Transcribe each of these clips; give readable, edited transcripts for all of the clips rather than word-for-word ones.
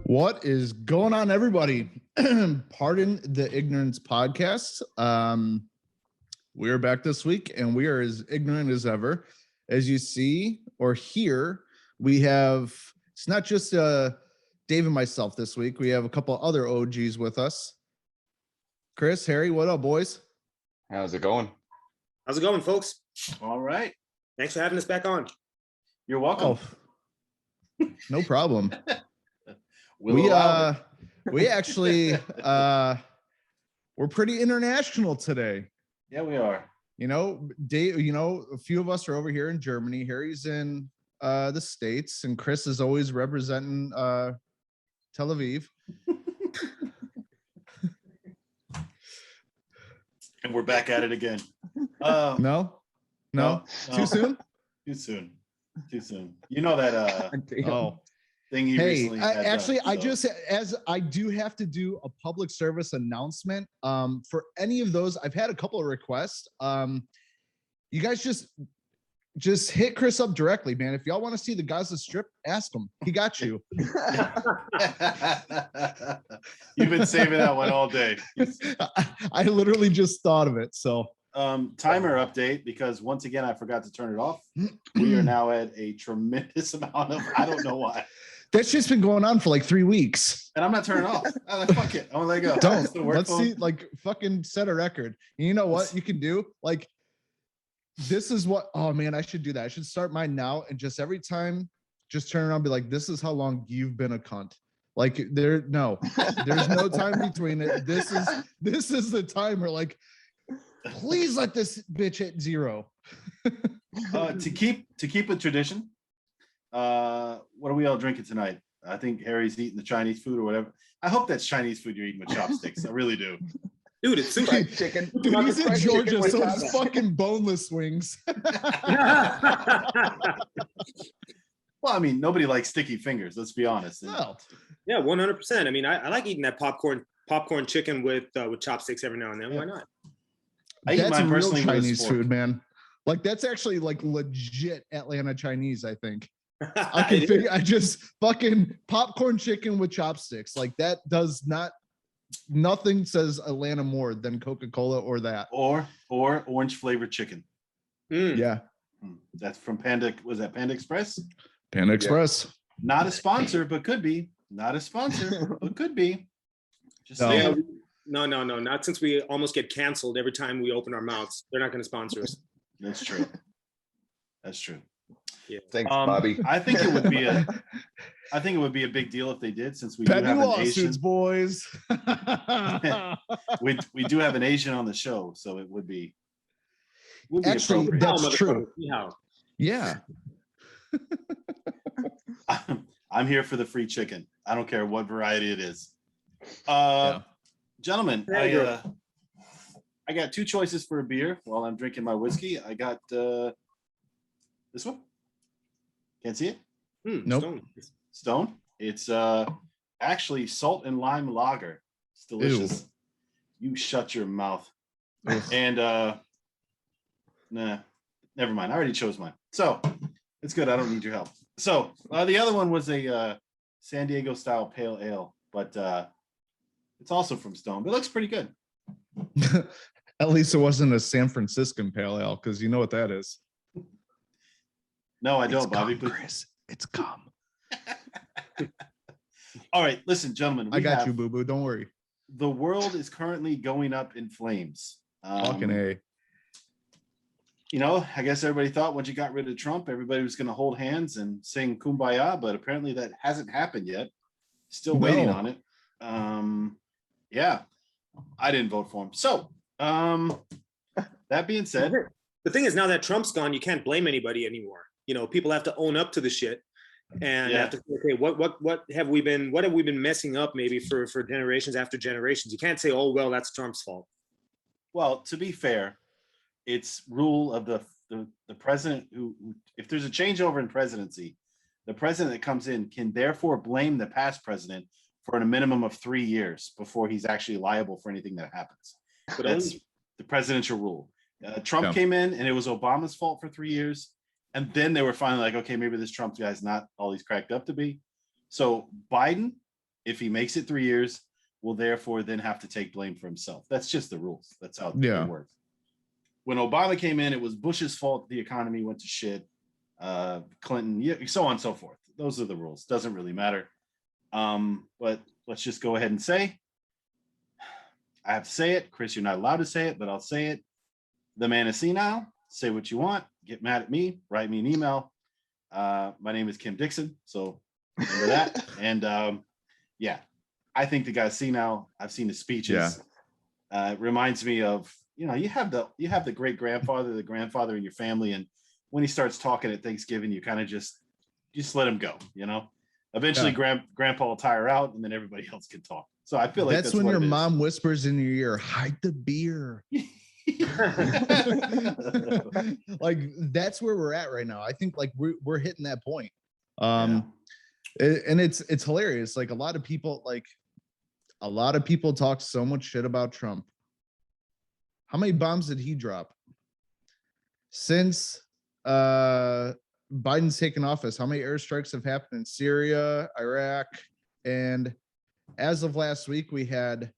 What is going on, everybody? Pardon the Ignorance podcast. We are back this week, and we are as ignorant as ever. As you see or hear, we have, it's not just Dave and myself this week. We have a couple other OGs with us. Chris, Harry, what up, boys? How's it going? How's it going, folks? All right. Thanks for having us back on. You're welcome. Oh, no problem. We actually we're pretty international today. Yeah, we are. You know, Dave, a few of us are over here in Germany. Harry's in the States, and Chris is always representing Tel Aviv. And we're back at it again. No? Too soon? Too soon. You know that thing you recently had actually, done, so. I do have to do a public service announcement. For any of those, I've had a couple of requests. You guys just hit Chris up directly, man. If y'all want to see the Gaza Strip, ask him. He got you. You've been saving that one all day. I literally just thought of it. So timer update, because once again I forgot to turn it off. We are now at a tremendous amount of, I don't know why. That's just been going on for like 3 weeks. And I'm not turning it off. I'm like, fuck it. I'm gonna let it go. Don't. Let's see, like, fucking set a record. And you know what you can do? Like, this is what, oh man, I should do that. I should start mine now, and just every time, just turn around and be like, this is how long you've been a cunt. Like, there's no time between it. This is the timer. Like, please let this bitch hit 0. To keep a tradition, what are we all drinking tonight? I think Harry's eating the Chinese food or whatever. I hope that's Chinese food you're eating with chopsticks. I really do. Dude, it's sushi. Chicken. Dude, he's in Georgia, so it's fucking boneless wings. Well, I mean, nobody likes sticky fingers. Let's be honest. No. Yeah, 100%. I mean, I like eating that popcorn chicken with chopsticks every now and then. Why not? I eat That's mine real personally with a Chinese spork. food, man. Like, that's actually like legit Atlanta Chinese, I think. I can figure. I just fucking popcorn chicken with chopsticks. Like, that does not. Nothing says Atlanta more than Coca-Cola or that. Or orange flavored chicken. Yeah. That's from Panda. Was that Panda Express? Panda Express. Not a sponsor, but could be. Not a sponsor, but could be. Just No. saying. No. Not since we almost get canceled every time we open our mouths. They're not going to sponsor us. That's true. That's true. Yeah. Thanks, Bobby. I think it would be a big deal if they did, since we do Petty have an lawsuits, Asian. boys. We do have an Asian on the show, so it would be. Actually, appropriate. that's true. Anyhow. Yeah. I'm here for the free chicken. I don't care what variety it is. Gentlemen, I got 2 choices for a beer while I'm drinking my whiskey. I got this one. Can't see it? Nope. Stone. It's actually salt and lime lager. It's delicious. Ew. You shut your mouth. And nah, never mind. I already chose mine. So it's good. I don't need your help. So the other one was a San Diego style pale ale, but it's also from Stone. But it looks pretty good. At least it wasn't a San Franciscan pale ale, because you know what that is. No, I don't, It's Bobby. cum, Chris. It's cum. All right, listen, gentlemen. I got you, boo boo. Don't worry. The world is currently going up in flames. Fucking A. You know, I guess everybody thought once you got rid of Trump, everybody was going to hold hands and sing Kumbaya, but apparently that hasn't happened yet. Still waiting on it. Yeah, I didn't vote for him. So, that being said, The thing is, now that Trump's gone, you can't blame anybody anymore. You know, people have to own up to the shit, and have to say, okay, what have we been messing up maybe for generations after generations? You can't say, oh well, that's Trump's fault. well, to be fair, it's rule of the president who, if there's a changeover in presidency, the president that comes in can therefore blame the past president for a minimum of 3 years before he's actually liable for anything that happens. But that's the presidential rule. Trump came in and it was Obama's fault for 3 years. And then they were finally like, okay, maybe this Trump guy's not all he's cracked up to be. So Biden if he makes it 3 years, will therefore then have to take blame for himself. That's just the rules. That's how it works. When Obama came in, it was Bush's fault the economy went to shit. Clinton, so on and so forth. Those are the rules. Doesn't really matter. But let's just go ahead and say, I have to say it. Chris, you're not allowed to say it, but I'll say it. The man is senile. Say what you want. Get mad at me. Write me an email. My name is Kim Dixon. So remember that. And yeah, I think the guy's senile. I've seen his speeches. It reminds me of, you have the great grandfather, the grandfather in your family, and when he starts talking at Thanksgiving, you kind of just let him go. Eventually, grandpa will tire out, and then everybody else can talk. So I feel like that's when your mom whispers in your ear, "Hide the beer." Like that's where we're at right now. I think like we're hitting that point. And it's hilarious. Like a lot of people talk so much shit about Trump. How many bombs did he drop since Biden's taken office? How many airstrikes have happened in Syria, Iraq, and as of last week, we had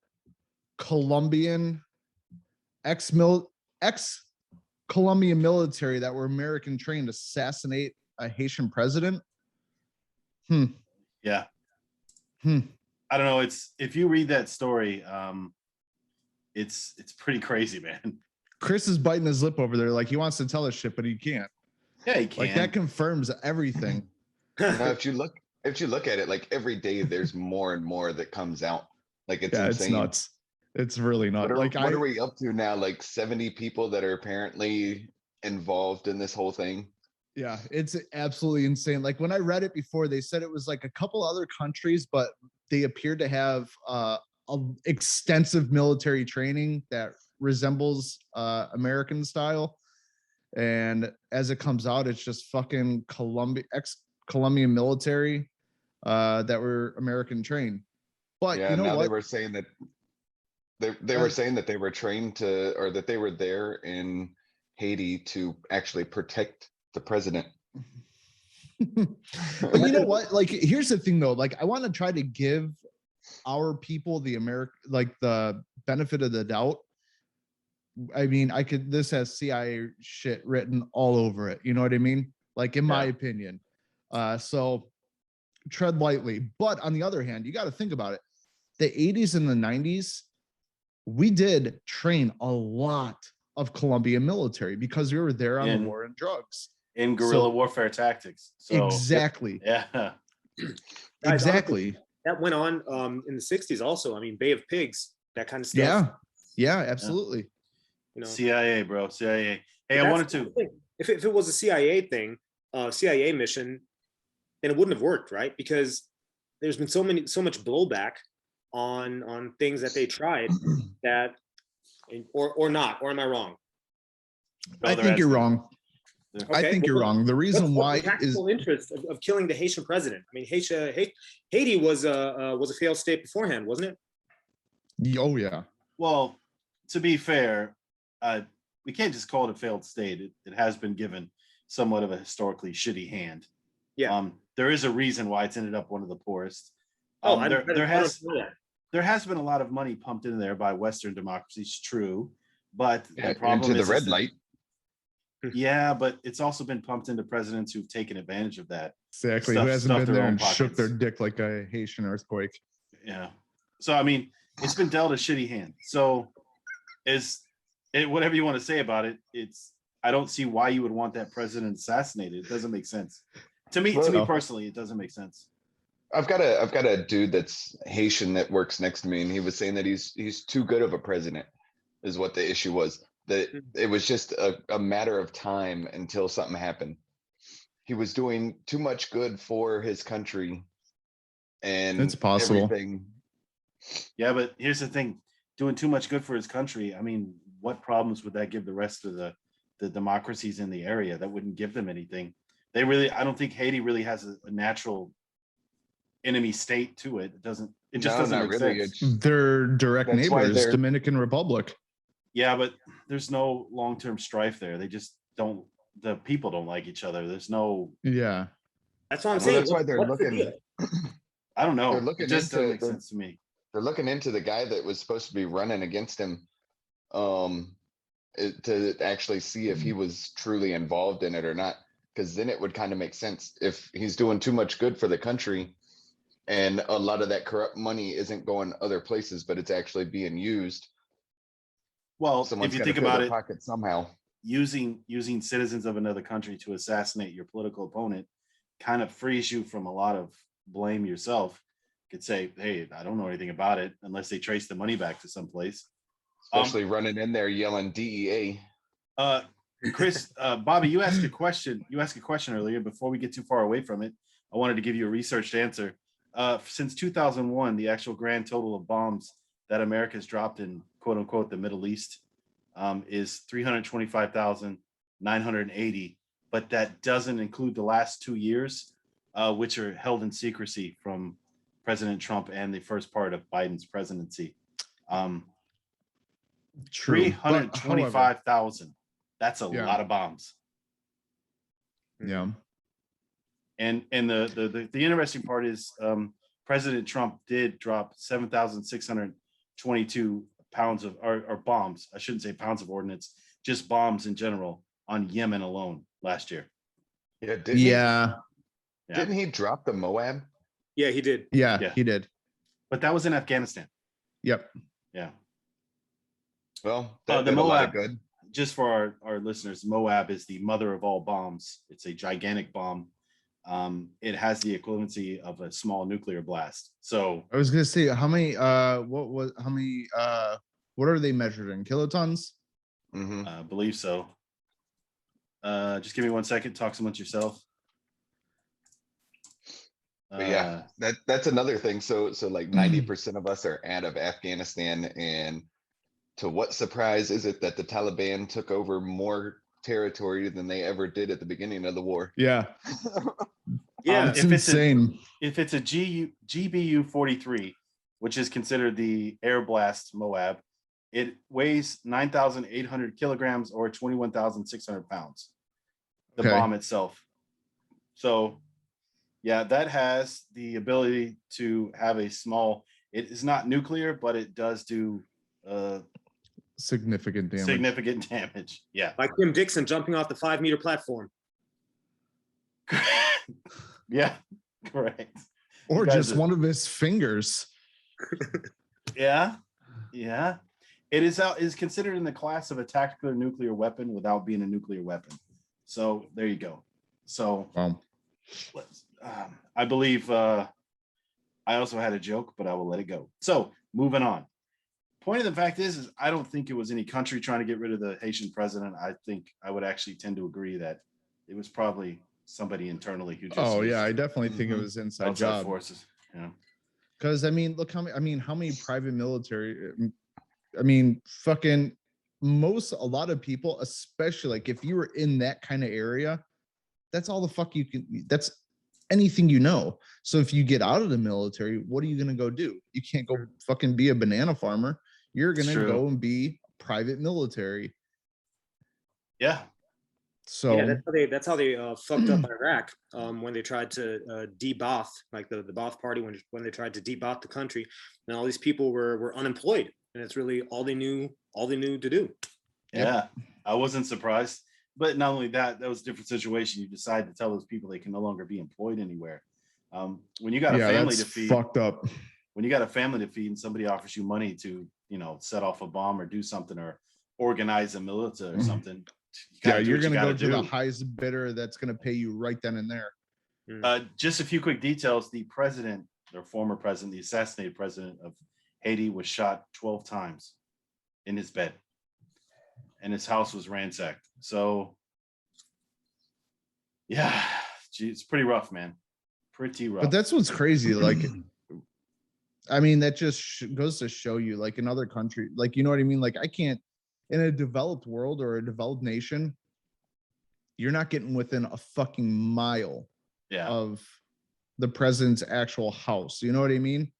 Colombian ex-Colombian military that were American trained assassinate a Haitian president. Yeah. I don't know. If you read that story, it's pretty crazy, man. Chris is biting his lip over there, like he wants to tell us shit, but he can't. Yeah, he can. Like that confirms everything. Now, if you look at it, like every day, there's more and more that comes out. Like it's insane. It's nuts. It's really not. What are we up to now? Like 70 people that are apparently involved in this whole thing. Yeah, it's absolutely insane. Like when I read it before, they said it was like a couple other countries, but they appeared to have extensive military training that resembles American style. And as it comes out, it's just fucking ex-Colombian military that were American trained. But yeah, you know what? They were saying that they were saying that they were trained to, or that they were there in Haiti to actually protect the president. But you know what? Like, here's the thing though. Like, I want to try to give our people the the benefit of the doubt. I mean, this has CIA shit written all over it. You know what I mean? Like, in my opinion. So tread lightly. But on the other hand, you got to think about it. The 80s and the 90s, we did train a lot of Colombian military because we were there on the war on drugs. In guerrilla warfare tactics. So, exactly. Yeah. Exactly. That went on in the 60s also. I mean, Bay of Pigs, that kind of stuff. Yeah, absolutely. CIA, bro. CIA. Hey, I wanted to. If it was a CIA thing, CIA mission, then it wouldn't have worked, right? Because there's been so much blowback on things that they tried that, or not, or am I wrong? I think you're wrong. Okay, I think you're wrong. The reason why is the interest of killing the Haitian president. I mean, Haiti was a failed state beforehand, wasn't it? Oh yeah. Well, to be fair, we can't just call it a failed state. It has been given somewhat of a historically shitty hand. Yeah. There is a reason why it's ended up one of the poorest. There has been a lot of money pumped in there by Western democracies, true, but the problem into is the red light. Yeah, but it's also been pumped into presidents who've taken advantage of that. Exactly. Who hasn't been there and shook their dick like a Haitian earthquake. Yeah. So I mean, it's been dealt a shitty hand. So whatever you want to say about it, I don't see why you would want that president assassinated. It doesn't make sense. To me personally, it doesn't make sense. I've got a dude that's Haitian that works next to me, and he was saying that he's too good of a president, is what the issue was. That it was just a matter of time until something happened. He was doing too much good for his country, and it's possible. Everything. Yeah, but here's the thing: doing too much good for his country. I mean, what problems would that give the rest of the democracies in the area? That wouldn't give them anything. I don't think Haiti really has a natural enemy state to it. It just doesn't make sense. They're direct neighbors, Dominican Republic. Yeah, but there's no long-term strife there. They just don't. The people don't like each other. There's no. Yeah, that's what I'm saying. That's why they're looking. I don't know. They're It looking just doesn't into make sense to me. they're looking into the guy that was supposed to be running against him, to actually see if he was truly involved in it or not. Because then it would kind of make sense if he's doing too much good for the country, and a lot of that corrupt money isn't going other places, but it's actually being used. Well, Someone's if you got to think fill about their it, pocket somehow. using citizens of another country to assassinate your political opponent kind of frees you from a lot of blame yourself. You could say, hey, I don't know anything about it, unless they trace the money back to someplace. Especially running in there yelling DEA. Chris, Bobby, you asked a question. You asked a question earlier. Before we get too far away from it, I wanted to give you a researched answer. Since 2001, the actual grand total of bombs that America's dropped in "quote unquote" the Middle East is 325,980, but that doesn't include the last 2 years, which are held in secrecy from President Trump and the first part of Biden's presidency. True. 325,000. That's a Yeah. lot of bombs. Yeah. And the interesting part is President Trump did drop 7,622 pounds of or bombs. I shouldn't say pounds of ordnance, just bombs in general on Yemen alone last year. Yeah. Didn't he drop the Moab? Yeah, he did. Yeah, he did. But that was in Afghanistan. Yep. Yeah. Well, that the did a lot Moab, of good. just for our listeners, Moab is the mother of all bombs. It's a gigantic bomb. It has the equivalency of a small nuclear blast. So I was gonna say how many what are they measured in? Kilotons? I believe so. Just give me 1 second. Talk amongst yourself. But yeah, that's another thing. So like 90% of us are out of Afghanistan, and to what surprise is it that the Taliban took over more territory than they ever did at the beginning of the war? Yeah. Yeah, It's insane. If it's a GBU-43, which is considered the air blast Moab, it weighs 9,800 kilograms or 21,600 pounds. The bomb itself. So yeah, that has the ability to have a small, it is not nuclear, but it does do significant damage. Yeah. Like Tim Dixon jumping off the 5-meter platform. Yeah, correct. Or just one of his fingers. Yeah. It is considered in the class of a tactical nuclear weapon without being a nuclear weapon. So there you go. So I believe I also had a joke, but I will let it go. So moving on. Point of the fact is I don't think it was any country trying to get rid of the Haitian president. I think I would actually tend to agree that it was probably somebody internally who just I definitely think it was inside job forces. Yeah. Because I mean, look how many private military, fucking a lot of people, especially like if you were in that kind of area, that's all the fuck you can, that's anything you know. So if you get out of the military, what are you going to go do? You can't go fucking be a banana farmer. You're going to go and be private military. Yeah. So yeah, that's how they fucked up Iraq when they tried to de-Ba'ath, like the Ba'ath party when they tried to de-Ba'ath the country, and all these people were unemployed, and it's really all they knew to do. Yeah, I wasn't surprised. But not only that, was a different situation. You decide to tell those people they can no longer be employed anywhere. When you got a family to feed, fucked up. When you got a family to feed and somebody offers you money to, set off a bomb or do something or organize a militia or something. You're going to go to the highest bidder that's going to pay you right then and there. Just a few quick details. The president, or former president, the assassinated president of Haiti, was shot 12 times in his bed, and his house was ransacked. So, yeah, it's pretty rough, man. Pretty rough. But that's what's crazy. Like, I mean, that just goes to show you, like in other countries, like, you know what I mean? Like, I can't, in a developed world or a developed nation, you're not getting within a fucking mile of the president's actual house. You know what I mean?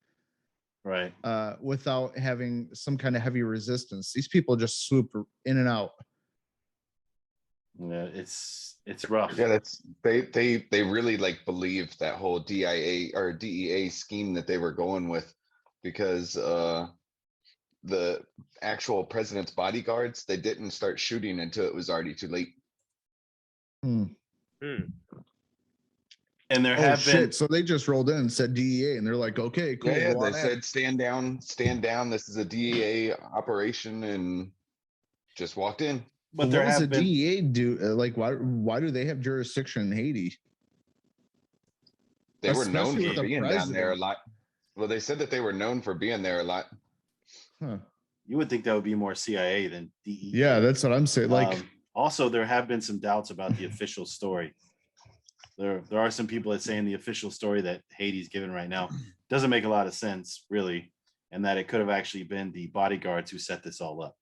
Right. Without having some kind of heavy resistance. These people just swoop in and out. Yeah, it's rough. Yeah, that's they really like believed that whole DIA or DEA scheme that they were going with, because the actual president's bodyguards, they didn't start shooting until it was already too late. Hmm. And there Oh have shit! been So they just rolled in and said DEA, and they're like, "Okay, cool." Yeah, go they on ahead. said stand down. This is a DEA operation, and just walked in. but What there does the have been DEA do? Like, why do they have jurisdiction in Haiti? They were known Especially for with the being down there a president. lot. Well, they said that they were known for being there a lot. Huh. you would think that would be more CIA than DEA. Yeah, that's what I'm saying. Like, also there have been some doubts about the official story. There are some people that saying the official story that Haiti's given right now doesn't make a lot of sense, really, and that it could have actually been the bodyguards who set this all up.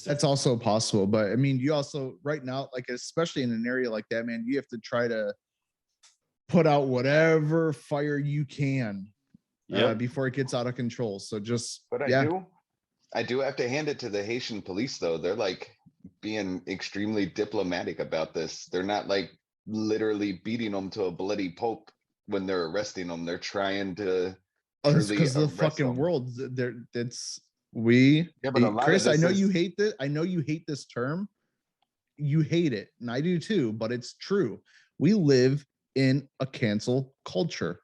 That's also possible, but I mean, you also right now, like especially in an area like that, man, you have to try to put out whatever fire you can before it gets out of control. So just But I do have to hand it to the Haitian police, though. They're like being extremely diplomatic about this. They're not like literally beating them to a bloody pulp when they're arresting them. They're trying to because the fucking world there. Yeah, but a lot Chris, of I this know is you hate this. I know you hate this term. You hate it, and I do too. But it's true. We live in a cancel culture.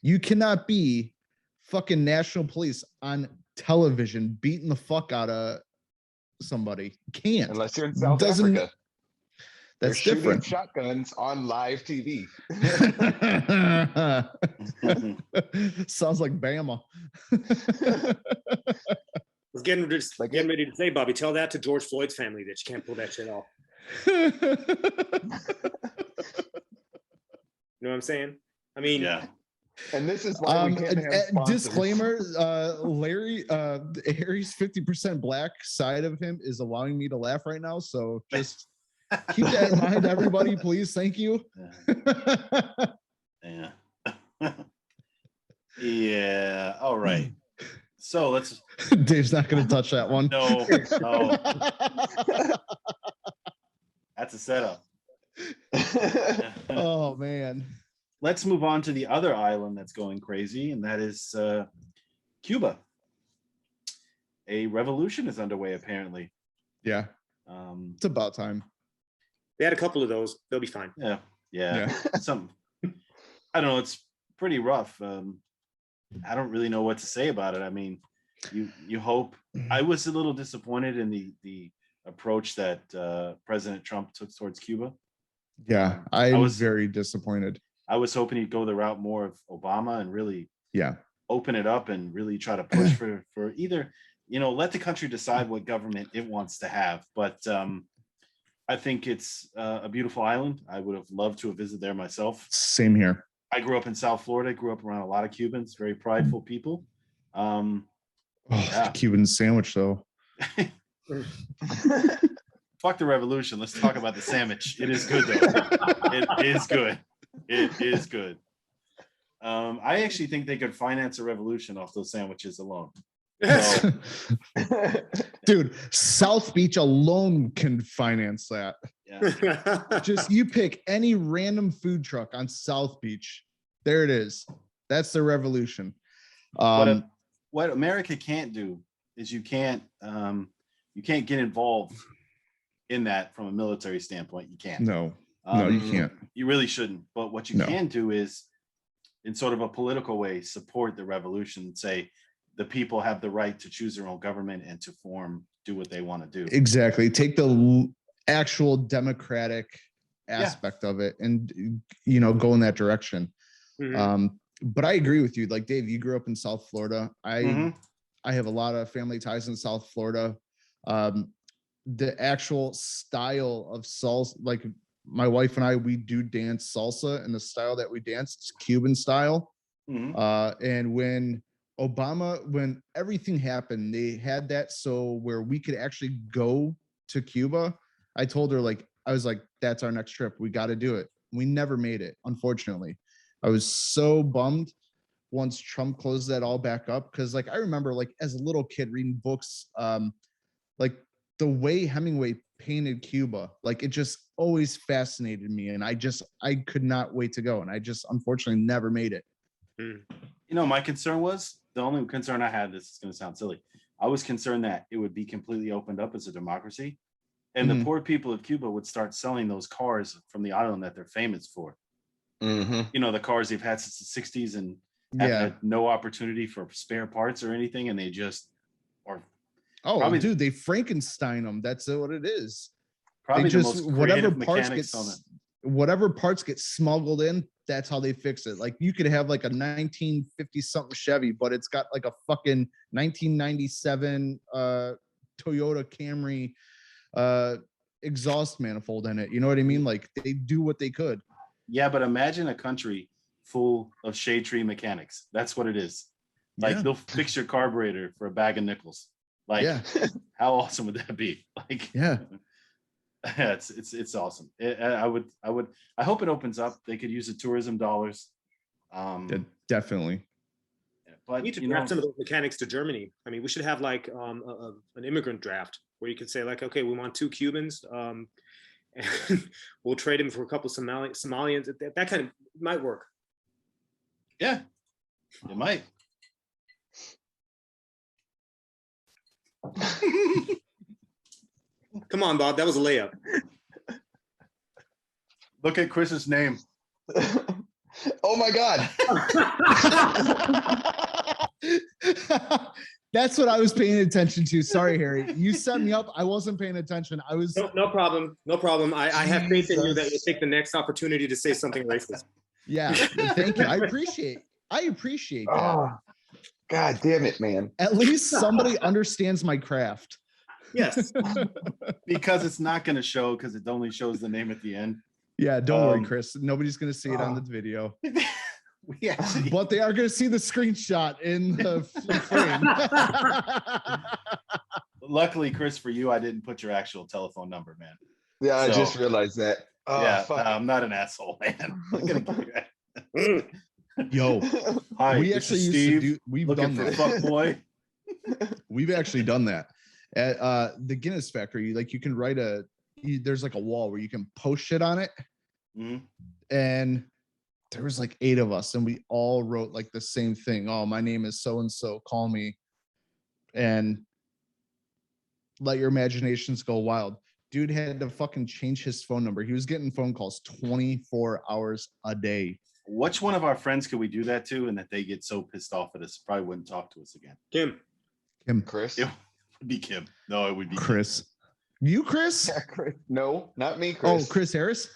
You cannot be fucking national police on television beating the fuck out of somebody. You can't. unless you're in South Africa. They're That's shooting different. shotguns on live TV. Sounds like Bama. I was getting ready to say, Bobby, tell that to George Floyd's family that you can't pull that shit off. You know what I'm saying? I mean, yeah. And this is why we can't have sponsors. Disclaimer, Harry's 50% black side of him is allowing me to laugh right now. So just keep that in mind, everybody, please. Thank you. Yeah. Yeah. All right. So let's. Dave's not going to touch that one. No. That's a setup. Oh man. Let's move on to the other island that's going crazy, and that is Cuba. A revolution is underway, apparently. Yeah. It's about time. They had a couple of those. They'll be fine. Yeah. Some. I don't know. It's pretty rough. I don't really know what to say about it. I mean, you hope. I was a little disappointed in the approach that President Trump took towards Cuba. Yeah, I was very disappointed. I was hoping he'd go the route more of Obama and really open it up and really try to push for either, let the country decide what government it wants to have. But I think it's a beautiful island. I would have loved to have visited there myself. Same here. I grew up in South Florida, grew up around a lot of Cubans, very prideful people. The Cuban sandwich, though. Fuck the revolution. Let's talk about the sandwich. It is good, though. It is good. It is good. I actually think they could finance a revolution off those sandwiches alone. So, dude, South Beach alone can finance that. Yeah. Just you pick any random food truck on South Beach. There it is. That's the revolution. What America can't do is you can't get involved in that from a military standpoint. You can't. No, you can't. You really shouldn't. But what you can do is, in sort of a political way, support the revolution. Say the people have the right to choose their own government and to do what they want to do. Exactly. Take the actual democratic aspect of it and go in that direction. Mm-hmm. But I agree with you. Like Dave, you grew up in South Florida. I have a lot of family ties in South Florida. The actual style of salsa, like my wife and I, we do dance salsa, and the style that we dance is Cuban style. Mm-hmm. And when everything happened, they had that so where we could actually go to Cuba. I told her, I was like, that's our next trip. We got to do it. We never made it, unfortunately. I was so bummed once Trump closed that all back up. Cause I remember as a little kid reading books, the way Hemingway painted Cuba, like it just always fascinated me, and I could not wait to go, and I just unfortunately never made it. You know, my concern was, the only concern I had, this is going to sound silly, I was concerned that it would be completely opened up as a democracy, and the poor people of Cuba would start selling those cars from the island that they're famous for. You know, the cars they've had since the 60s and have had no opportunity for spare parts or anything, and they just are. Oh, probably, dude, they Frankenstein them. That's what it is. Probably they just, the most creative mechanics on it. Whatever parts get smuggled in, that's how they fix it. Like you could have like a 1950 something Chevy, but it's got like a fucking 1997 Toyota Camry exhaust manifold in it. You know what I mean? Like they do what they could. Yeah, but imagine a country full of shade tree mechanics. That's what it is. Like they'll fix your carburetor for a bag of nickels. Like how awesome would that be? Like it's awesome. I hope it opens up. They could use the tourism dollars. Definitely. But we need to draft some of those mechanics to Germany. I mean, we should have like an immigrant draft where you could say like, okay, we want 2 Cubans, and we'll trade them for a couple of Somalians. That kind of might work. Yeah, it might. Come on, Bob. That was a layup. Look at Chris's name. Oh my God. That's what I was paying attention to. Sorry, Harry. You set me up. I wasn't paying attention. I was no problem. No problem. I have faith in you that you'll take the next opportunity to say something racist. Yeah. Thank you. I appreciate that. Oh, God damn it, man. At least somebody understands my craft. Yes. Because it's not going to show, because it only shows the name at the end. Yeah, don't worry, Chris. Nobody's going to see it on the video. But they are going to see the screenshot in the frame. Luckily, Chris, for you, I didn't put your actual telephone number, man. Yeah, I just realized that. Oh, yeah, fuck. I'm not an asshole, man. I'm gonna give you that. Yo, hi, we actually used to do. We've looking done for that. fuck boy. We've actually done that at the Guinness factory. Like you can write there's like a wall where you can post shit on it. And there was like 8 of us and we all wrote like the same thing. Oh, my name is so-and-so, call me. And let your imaginations go wild. Dude had to fucking change his phone number. He was getting phone calls 24 hours a day. Which one of our friends could we do that to and that they get so pissed off at us, probably wouldn't talk to us again? Kim. Chris? It would be Kim. No, it would be Chris. You, Chris? Yeah, Chris. No, not me, Chris. Oh, Chris Harris?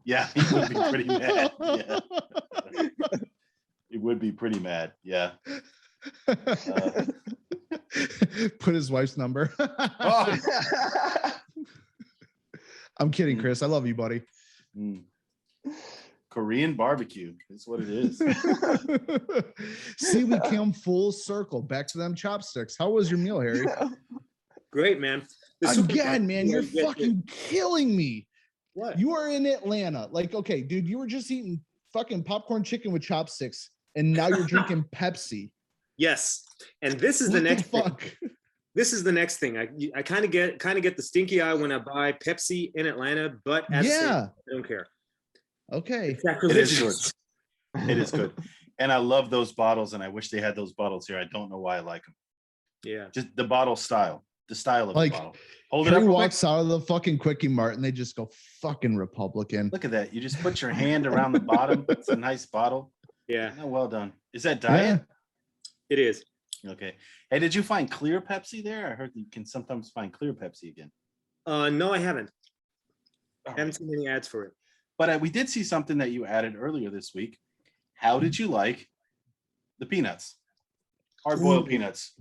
Yeah, he would be pretty mad. Yeah. He would be pretty mad. Yeah. Put his wife's number. Oh. I'm kidding, Chris. I love you, buddy. Korean barbecue is what it is. See, we came full circle back to them chopsticks. How was your meal, Harry? Great, man. Again, man, you're fucking killing me. What? You are in Atlanta. Like, okay, dude, you were just eating fucking popcorn chicken with chopsticks, and now you're drinking Pepsi. Yes, and this is the next thing. This is the next thing. I kind of get the stinky eye when I buy Pepsi in Atlanta, but I don't care. Okay, it is good. It is good, and I love those bottles, and I wish they had those bottles here. I don't know why I like them. Yeah, just the bottle style, the style of like, the bottle. Hold it up. He walks out of the fucking Quickie Mart, and they just go fucking Republican. Look at that! You just put your hand around the bottom. It's a nice bottle. Yeah, oh, well done. Is that diet? Yeah. It is. Okay. Hey, did you find clear Pepsi there? I heard you can sometimes find clear Pepsi again. No, I haven't. I haven't seen any ads for it. But we did see something that you added earlier this week. How did you like the peanuts? Hard-boiled peanuts.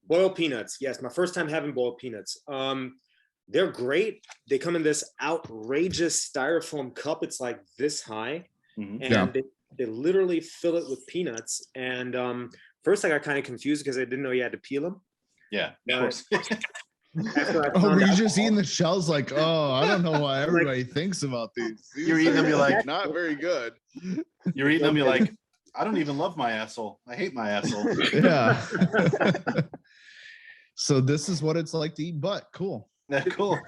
Boiled peanuts. Yes, my first time having boiled peanuts. They're great. They come in this outrageous styrofoam cup. It's like this high. And they literally fill it with peanuts. And first I got kind of confused because I didn't know you had to peel them. Yeah, of course. Were you just eating the shells like, oh, I don't know why everybody thinks about these. You're eating them, you're like, not very good. You're eating them, you're like, I don't even love my asshole. I hate my asshole. Yeah. So this is what it's like to eat butt. Cool. Cool.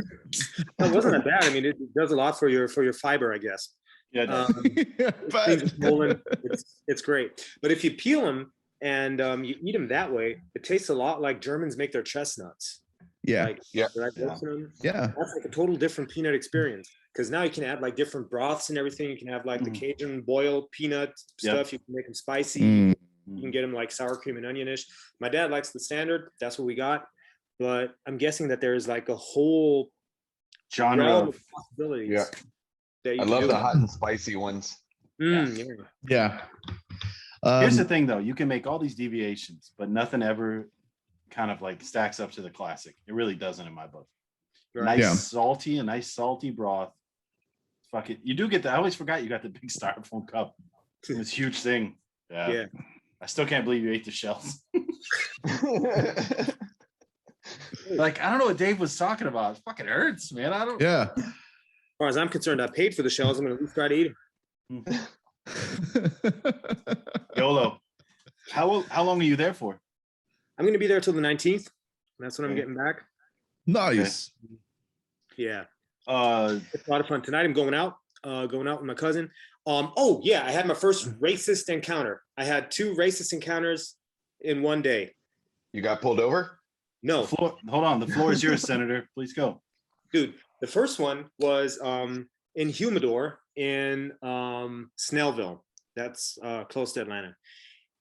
It wasn't that bad. I mean, it does a lot for your fiber, I guess. Yeah, it does. It's great. But if you peel them and you eat them that way, it tastes a lot like Germans make their chestnuts. Yeah. Like, Yeah. that's like a total different peanut experience. Because now you can add like different broths and everything. You can have like the Cajun boiled peanut stuff. You can make them spicy. You can get them like sour cream and onionish. My dad likes the standard. That's what we got. But I'm guessing that there's like a whole genre of possibilities. Yeah. That you I can love do. the hot and spicy ones. Yeah. Here's the thing, though. You can make all these deviations, but nothing ever kind of like stacks up to the classic. It really doesn't in my book. Right. A nice salty broth. Fuck it. You do get I always forgot you got the big styrofoam cup. It was a huge thing. Yeah. I still can't believe you ate the shells. Like, I don't know what Dave was talking about. It fucking hurts, man. I don't. Yeah. As far as I'm concerned, I paid for the shells. I'm going to at least try to eat them. YOLO. How long are you there for? I'm going to be there till the 19th. That's when I'm getting back. Nice. Yeah. It's a lot of fun. Tonight I'm going out with my cousin. Oh yeah, I had my first racist encounter. I had 2 racist encounters in one day. You got pulled over? No. Hold on. The floor is yours, Senator. Please go. Dude, the first one was in Humidor in Snellville. That's close to Atlanta.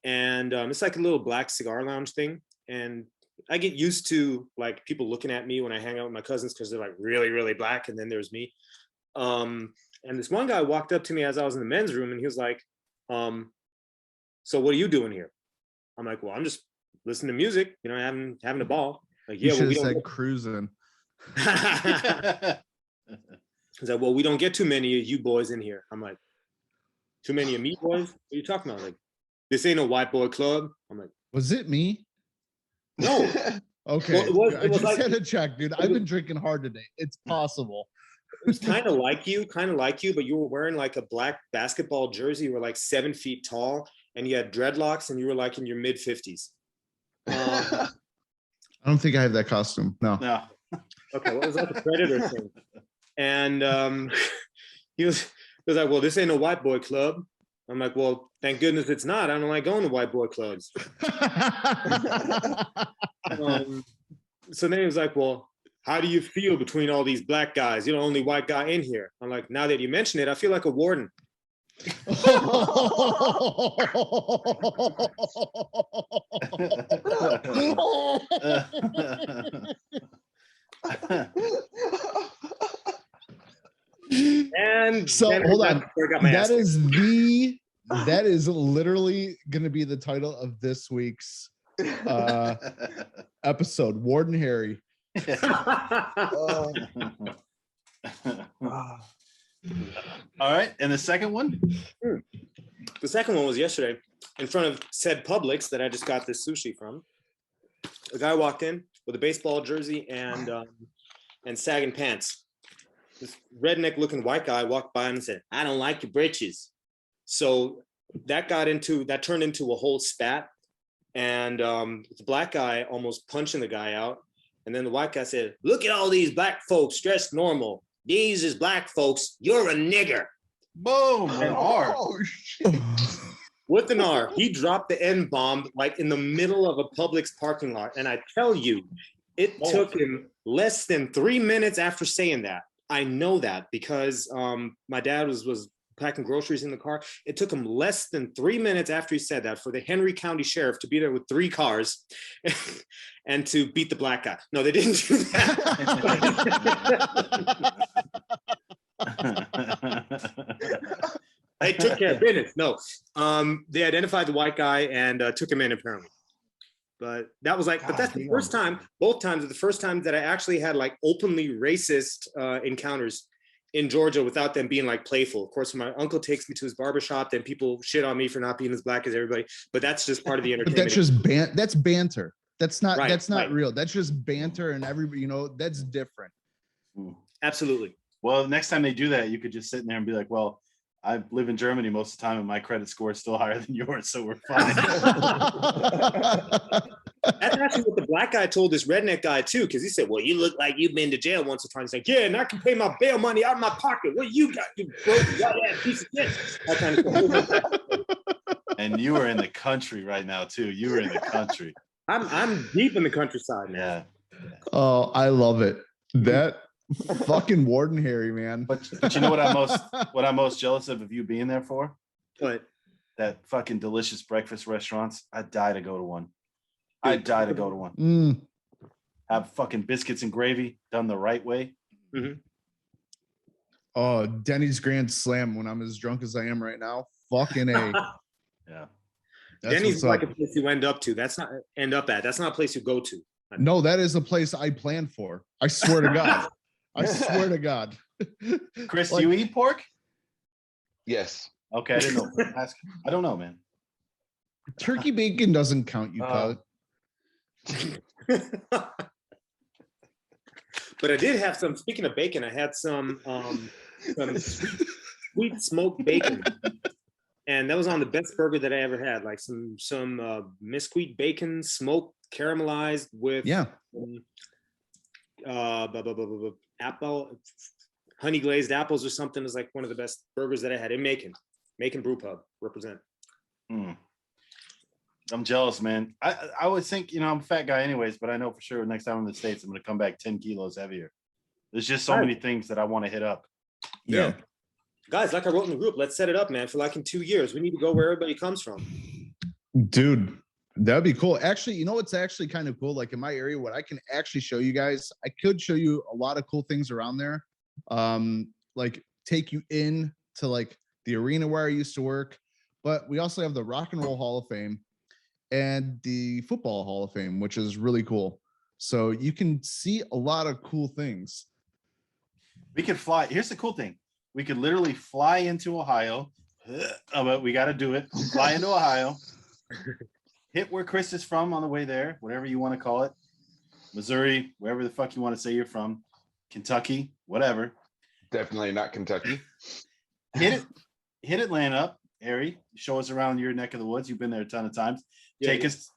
And it's like a little black cigar lounge thing. And I get used to like people looking at me when I hang out with my cousins because they're like really, really black. And then there's me. And this one guy walked up to me as I was in the men's room and he was like, so what are you doing here? I'm like, well, I'm just listening to music, you know, having a ball. Like, yeah, well, we don't said cruising. He's like, well, we don't get too many of you boys in here. I'm like, too many of me boys? What are you talking about? Like, this ain't no white boy club. I'm like, was it me? No. Okay. Well, I just like, had to check, dude. I've been drinking hard today. It's possible. It was kind of like you, but you were wearing like a black basketball jersey. You were like 7 feet tall and you had dreadlocks and you were like in your mid 50s. I don't think I have that costume. No. Okay, what was that? The Predator thing. And he was like, well, this ain't no white boy club. I'm like, well, thank goodness it's not. I don't like going to white boy clubs. So then he was like, well, how do you feel between all these black guys? You're the only white guy in here. I'm like, now that you mention it, I feel like a warden. And so hold on. That is literally going to be the title of this week's episode. Warden Harry. All right, and the second one? The second one was yesterday in front of said Publix that I just got this sushi from. A guy walked in with a baseball jersey and sagging pants. This redneck looking white guy walked by him and said, "I don't like your britches." So that turned into a whole spat. And the black guy almost punching the guy out. And then the white guy said, "Look at all these black folks dressed normal. These is black folks. You're a nigger." Boom. Oh, shit. With an R. He dropped the N-bomb like in the middle of a Publix parking lot. And I tell you, it took him less than 3 minutes after saying that. I know that because my dad was packing groceries in the car. It took him less than 3 minutes after he said that for the Henry County Sheriff to be there with 3 cars and to beat the black guy. No, they didn't do that. They took care of business. No, they identified the white guy and took him in apparently. But that was like, but that's the first time, both times are the first time that I actually had like openly racist encounters in Georgia without them being like playful. Of course, when my uncle takes me to his barbershop, then people shit on me for not being as black as everybody. But that's just part of the entertainment. But that's just that's banter. That's not right. real. That's just banter, and everybody, that's different. Absolutely. Well, next time they do that, you could just sit in there and be like, "Well, I live in Germany most of the time, and my credit score is still higher than yours, so we're fine." That's actually what the black guy told this redneck guy too, because he said, "Well, you look like you've been to jail once or twice." He's like, "Yeah, and I can pay my bail money out of my pocket. What you got, you broke white-ass piece of shit?" That kind of stuff. And you are in the country right now too. You are in the country. I'm deep in the countryside, man. Yeah. Oh, I love it. That fucking Warden Harry, man. But you know what I'm most jealous of you being there for? But That fucking delicious breakfast restaurants. I'd die to go to one. I'd die to go to one. Mm. Have fucking biscuits and gravy done the right way. Mhm. Oh, Denny's Grand Slam when I'm as drunk as I am right now. Fucking A. Yeah. That's Denny's what's like up. a place you end up to. That's not end up at. That's not a place you go to. No, that is a place I plan for. I swear to God. I swear to God. Chris, Like- do you eat pork? Yes. Okay, I didn't know. I don't know, man. Turkey bacon doesn't count, you Oh. cut. But I did have some. Speaking of bacon, I had some sweet smoked bacon, and that was on the best burger that I ever had. Like some mesquite bacon, smoked, caramelized with Yeah. Apple, honey glazed apples or something. Is like one of the best burgers that I had in Macon Brew Pub. Represent. Mm. I'm jealous, man. I would think, I'm a fat guy anyways, but I know for sure next time I'm in the States, I'm going to come back 10 kilos heavier. There's just so many things that I want to hit up. Yeah. Guys, like I wrote in the group, let's set it up, man. For like in 2 years, we need to go where everybody comes from. Dude, that'd be cool. Actually, you know what's actually kind of cool? Like in my area, what I can actually show you guys, I could show you a lot of cool things around there. Like take you in to like the arena where I used to work. But we also have the Rock and Roll Hall of Fame and the Football Hall of Fame, which is really cool. So you can see a lot of cool things. We could fly. Here's the cool thing. We could literally fly into Ohio. But we got to do it. Fly into Ohio. Hit where Chris is from on the way there, whatever you want to call it. Missouri, wherever the fuck you want to say you're from. Kentucky, whatever. Definitely not Kentucky. Hit Atlanta up, Harry. Show us around your neck of the woods. You've been there a ton of times. Take us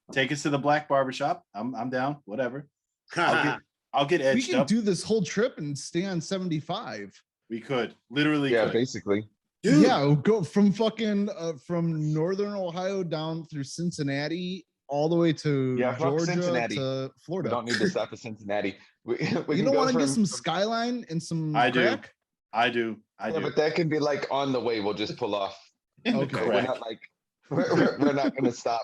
to the Black Barbershop. I'm down. Whatever. I'll get edged We can up. do this whole trip and stay on 75. We could literally. Yeah, could. basically. Dude. Yeah, we'll go from fucking from northern Ohio down through Cincinnati all the way to Yeah, fuck Georgia Cincinnati. to We Florida. don't need to stop at Cincinnati. We You can don't go want to get from- some skyline and some I do. crack? I do. Yeah, but that can be like on the way. We'll just pull off. Okay. We're not like we're not going to stop.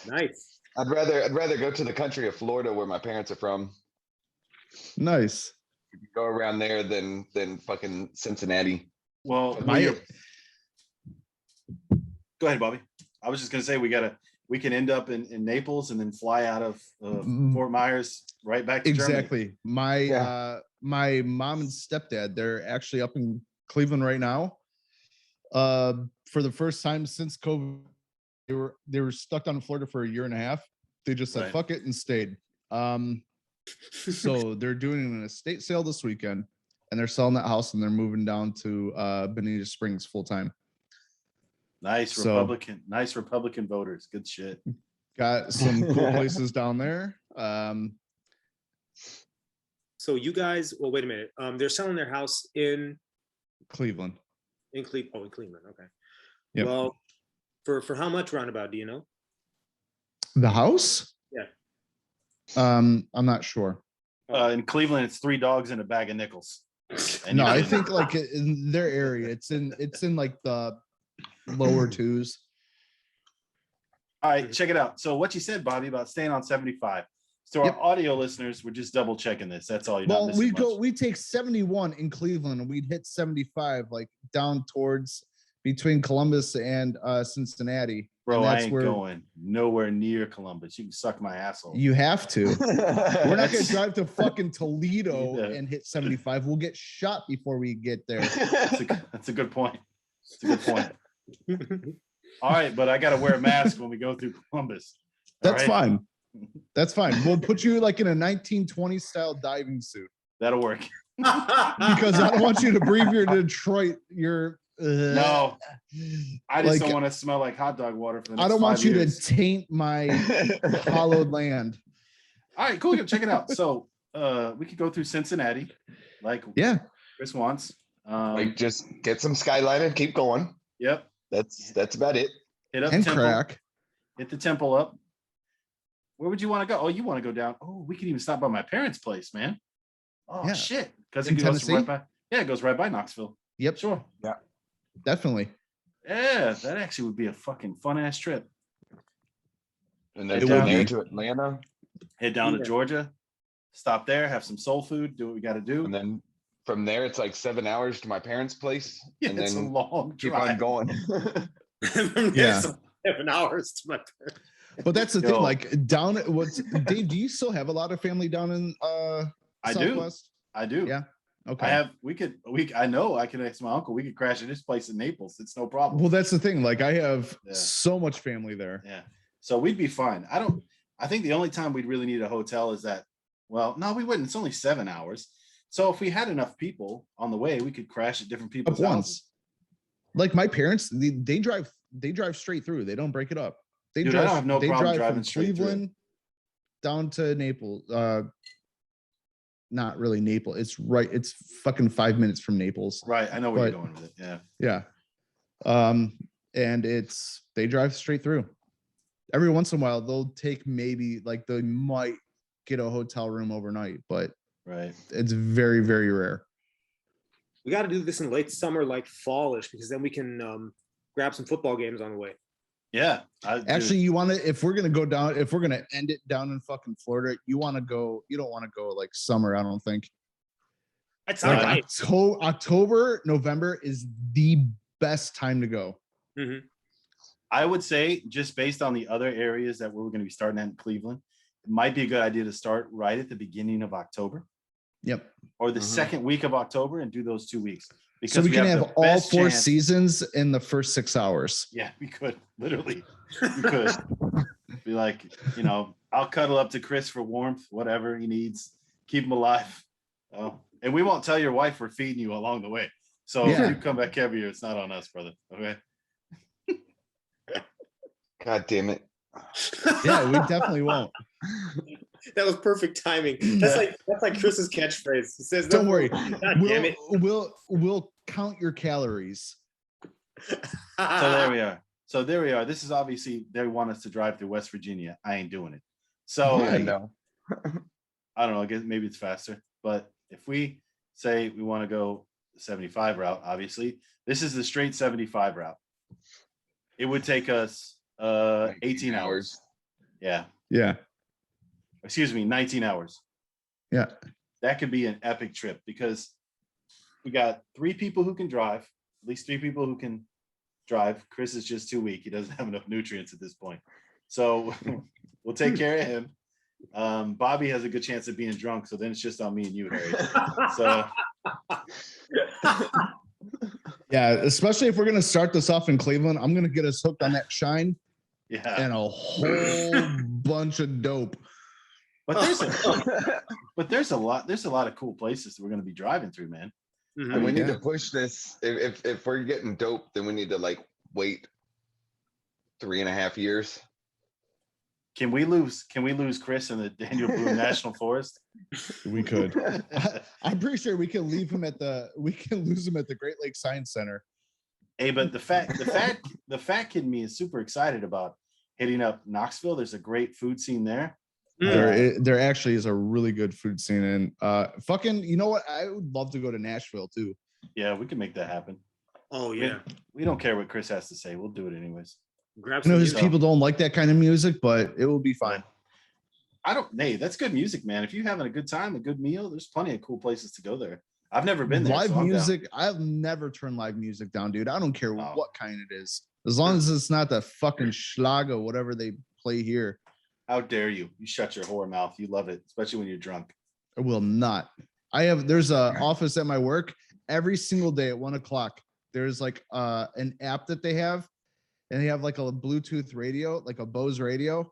Nice. I'd rather go to the country of Florida where my parents are from. Nice. Go around there than fucking Cincinnati. Well, go ahead, Bobby. I was just gonna say we can end up in Naples and then fly out of Fort Myers right back to Germany. Exactly. My my mom and stepdad, they're actually up in Cleveland right now. For the first time since COVID, they were stuck down in Florida for a year and a half. They just said Right. fuck it and stayed. So they're doing an estate sale this weekend and they're selling that house and they're moving down to Bonita Springs full time. Nice Republican voters. Good shit. Got some cool places down there. So you guys, well, wait a minute. They're selling their house in Cleveland. Cleveland. Oh, in Cleveland. Okay. Yep. Well, for how much roundabout? Do you know? The house? Yeah. I'm not sure. In Cleveland, it's 3 dogs and a bag of nickels. And No, you- I think like in their area, it's in like the lower twos. All right, check it out. So what you said, Bobby, about staying on 75. So our Yep. audio listeners, we're just double checking this. That's all. You're not Well, missing much. we take 71 in Cleveland and we'd hit 75 like down towards between Columbus and Cincinnati. Bro, and I that's ain't where going nowhere near Columbus. You can suck my asshole. you have to. We're not gonna That's- drive to fucking Toledo Yeah. and hit 75. We'll get shot before we get there. That's a good point. That's a good point. All right, but I got to wear a mask when we go through Columbus. All That's right? fine. That's fine. We'll put you like in a 1920s style diving suit That'll work. because I don't want you to breathe your No, I just Like, don't want to smell like hot dog water for the next I don't want 5 you years. to taint my hallowed land. All right, cool. Check it out. So we could go through Cincinnati, like Yeah. Chris wants. Like just get some skyline and keep going. Yep. That's about it. Hit up And Temple. crack. Hit the Temple up. Where would you want to go? Oh, you want to go down? Oh, we could even stop by my parents' place, man. Oh Yeah. shit! Because In it goes Tennessee? right by. Yeah, it goes right by Knoxville. Yep. Sure. Definitely. Yeah, that actually would be a fucking fun ass trip. And then It from would there be. to Atlanta. Head down to Yeah. Georgia, stop there, have some soul food, do what we got to do. And then from there, it's like 7 hours to my parents' place. Yeah, and it's a then long keep drive. on going. Yeah. 7 hours to my parents. But that's the Yo. thing. Like down what's Dave, do you still have a lot of family down in I do. Southwest? I do. Yeah. Okay. I know I can ask my uncle. We could crash at his place in Naples. It's no problem. Well, that's the thing. Like I have Yeah. so much family there. Yeah. So we'd be fine. I think the only time we'd really need a hotel is that, well, no, we wouldn't. It's only 7 hours. So if we had enough people on the way, we could crash at different people's Up houses. once. Like my parents, they drive straight through. They don't break it up. They Dude, I don't have no they problem drive driving from straight through. Cleveland down to Naples. Not really Naples. It's fucking 5 minutes from Naples. Right. I know where But- you're going with it. Yeah. Yeah. And they drive straight through. Every once in a while, they'll take maybe like they might get a hotel room overnight, but Right. it's very, very rare. We got to do this in late summer, like fallish, because then we can grab some football games on the way. Yeah. Actually, you want to, if we're going to end it down in fucking Florida, you don't want to go like summer, I don't think. That's Like all right. October, November is the best time to go. Mhm. I would say, just based on the other areas that we're going to be starting at in Cleveland, it might be a good idea to start right at the beginning of October Yep. or the Mhm. second week of October and do those 2 weeks. So we can the have all best 4 chance- seasons in the first 6 hours. Yeah, we could literally. We could be like, I'll cuddle up to Chris for warmth, whatever he needs, keep him alive. Oh, and we won't tell your wife we're feeding you along the way. So Yeah. if you come back heavier, it's not on us, brother. Okay. God damn it. Yeah, we definitely won't. That was perfect timing. That's like Chris's catchphrase. He says, Don't worry. God damn it. We'll count your calories. So there we are. This is obviously they want us to drive through West Virginia. I ain't doing it. So Right. No. I don't know. I guess maybe it's faster. But if we say we want to go the 75 route, obviously, this is the straight 75 route. It would take us 18 hours. Yeah. Yeah. Excuse me, 19 hours. Yeah. That could be an epic trip because we got 3 people who can drive, at least 3 people who can drive. Chris is just too weak. He doesn't have enough nutrients at this point. So we'll take care of him. Bobby has a good chance of being drunk, so then it's just on me and you, Harry. So Yeah, especially if we're gonna start this off in Cleveland, I'm gonna get us hooked on that shine yeah, and a whole bunch of dope. but there's a lot of cool places that we're going to be driving through, man. Mhm. And we need Yeah. to push this. If we're getting dope, then we need to like wait 3.5 years. Can we lose Chris in the Daniel Boone National Forest? We could. I'm pretty sure we can lose him at the Great Lakes Science Center. Hey, but the fat kid in me is super excited about hitting up Knoxville. There's a great food scene there. There actually is a really good food scene, and fucking, you know what? I would love to go to Nashville too. Yeah, we can make that happen. Oh yeah. We don't care what Chris has to say. We'll do it anyways. Grab I some know his music. people don't like that kind of music, but it will be fine. Hey, that's good music, man. If you're having a good time, a good meal, there's plenty of cool places to go there. I've never been there. Live so I'm down. music, I've never turned live music down, dude. I don't care Oh. what kind it is, as long as it's not the fucking Schlager, whatever they play here. How dare you? You shut your whore mouth. You love it, especially when you're drunk. I will not. There's a office at my work. Every single day at 1:00, there's like an app that they have, and they have like a Bluetooth radio, like a Bose radio,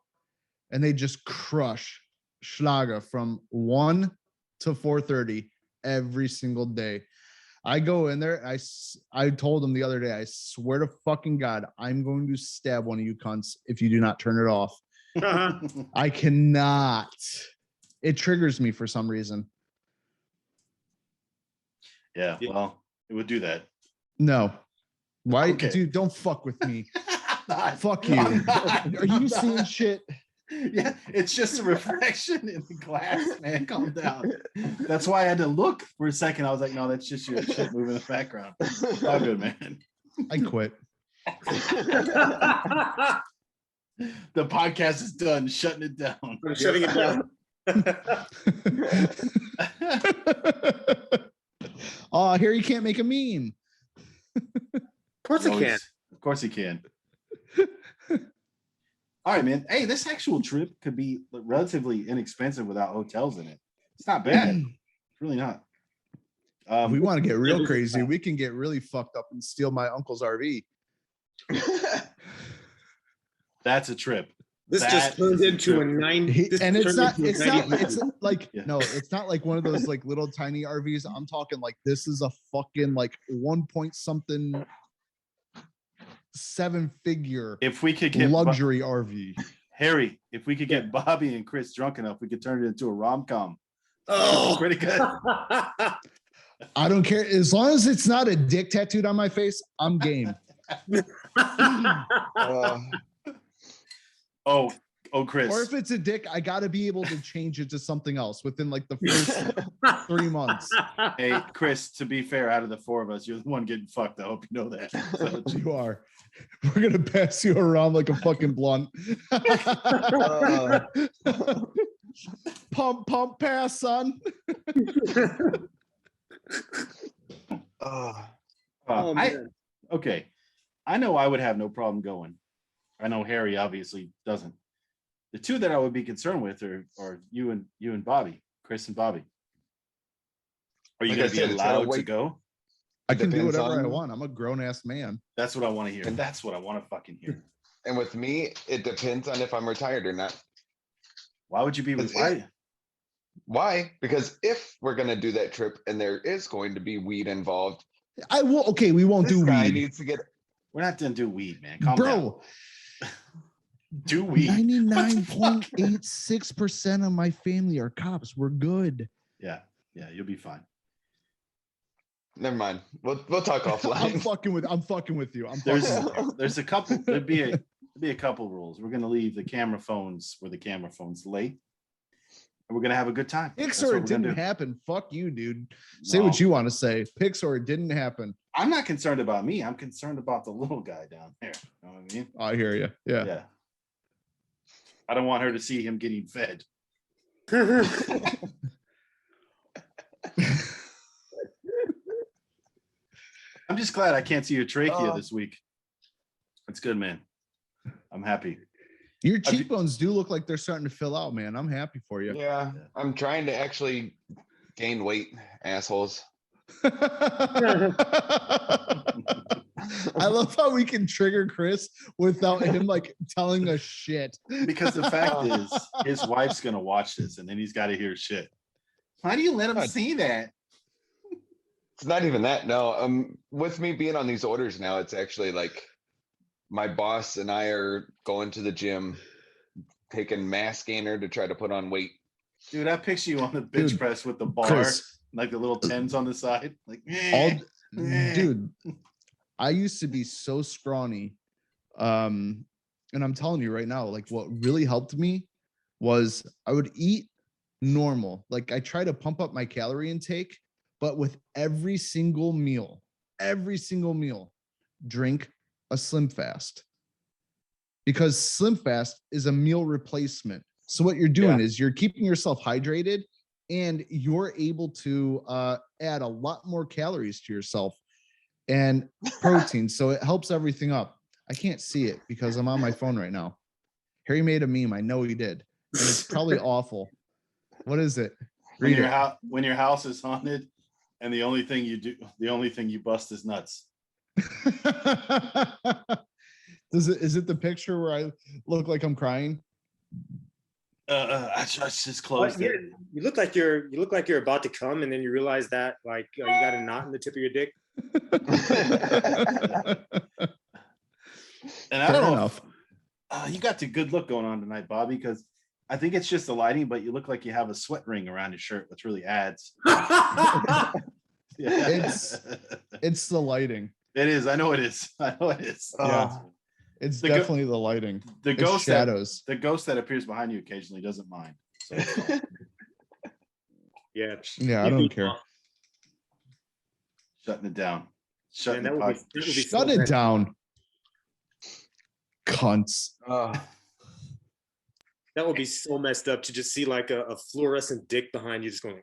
and they just crush Schlager from 1 to 4:30 every single day. I go in there. I told him the other day, I swear to fucking God, I'm going to stab one of you cunts if you do not turn it off. I cannot. It triggers me for some reason. Yeah, well, it would do that. No. Why, Okay. dude? Don't fuck with me. Not- Fuck you. Are you seeing shit? Yeah, it's just a reflection in the glass, man. Calm down. That's why I had to look for a second. I was like, no, that's just your shit moving in the background. All good, man. I quit. The podcast is done. Shutting it down. I'm shutting it down. Oh, Harry can't make a meme. Of course I can. Of course he can. All right, man. Hey, this actual trip could be relatively inexpensive without hotels in it. It's not bad. It's really not. If we want to get real crazy, we can get really fucked up and steal my uncle's RV. That's a trip. This That just turned is a into a trip. 90. And it's not like, Yeah. no, it's not like one of those like little tiny RVs. I'm talking like this is a fucking like 1 point something 7-figure If we could get luxury RV. Harry, if we could get Bobby and Chris drunk enough, we could turn it into a rom-com. Oh, Pretty good. I don't care. As long as it's not a dick tattooed on my face, I'm game. Oh, Chris. Or if it's a dick, I got to be able to change it to something else within like the first 3 months. Hey, Chris, to be fair, out of the four of us, you're the one getting fucked. I hope you know that. So, You are. We're going to pass you around like a fucking blunt. Pump, pass, son. Okay. I know I would have no problem going. I know Harry obviously doesn't. The two that I would be concerned with are you and Bobby, Chris and Bobby. Are you Like going I to be said, it's gotta allowed to wait. go? I can do Depends whatever I on- want. I'm a grown ass man. That's what I want to hear. That's what I want to fucking hear. And with me, it depends on if I'm retired or not. Why would you be That's why? Why? Because if we're gonna do that trip and there is going to be weed involved, I will. Okay, we won't this do guy weed. needs to get. We're not gonna do weed, man. Calm down. Bro, Do weed. 99.86% of my family are cops. We're good. Yeah, you'll be fine. Never mind. We'll talk I'm offline. fucking with you. I'm fucking with you. There's a couple. There'd be a couple rules. We're gonna leave the camera phones where the camera phones lay, and we're gonna have a good time. That's what Pixar, we're it gonna didn't do. happen. Fuck you, dude. Say No. what you want to say. Pixar, it didn't happen. I'm not concerned about me. I'm concerned about the little guy down there. You know what I mean? I hear you. Yeah. Yeah. I don't want her to see him getting fed. I'm just glad I can't see your trachea this week. That's good, man. I'm happy. Your cheekbones do look like they're starting to fill out, man. I'm happy for you. Yeah, I'm trying to actually gain weight, assholes. I love how we can trigger Chris without him like telling us shit. Because the fact is, his wife's gonna watch this, and then he's got to hear shit. Why do you let him God. see that? It's not even that. No, with me being on these orders now, it's actually like my boss and I are going to the gym, taking mass gainer to try to put on weight. Dude, I picture you on the bench Dude, press with the bar, Chris, like the little tens on the side. Like, dude, I used to be so scrawny. And I'm telling you right now, like what really helped me was I would eat normal. Like I try to pump up my calorie intake, but with every single meal, drink a Slim Fast. Because Slim Fast is a meal replacement. So what you're doing is you're keeping yourself hydrated and you're able to add a lot more calories to yourself and protein. So it helps everything up. I can't see it because I'm on my phone right now. Harry made a meme. I know he did. And it's probably awful. What is it? when Read your it. house when your house is haunted, and the only thing you bust is nuts. Is it the picture where I look like I'm crying? I just closed Yeah, it. you look like you're about to come, and then you realize that like you got a knot in the tip of your dick. And I Fair don't know enough. if you got the good look going on tonight, Bobby, because I think it's just the lighting, but you look like you have a sweat ring around your shirt, which really adds. Yeah. It's the lighting. It is. I know it is. I know it is. Yeah. It's The definitely the lighting. The It's ghost shadows. the ghost that appears behind you occasionally doesn't mind. So Yeah. Yeah, I don't care. shutting it down. Shutting Man, the that would pod- be Shut so it bad. down. Cunts. That would be so messed up to just see like a fluorescent dick behind you, just going.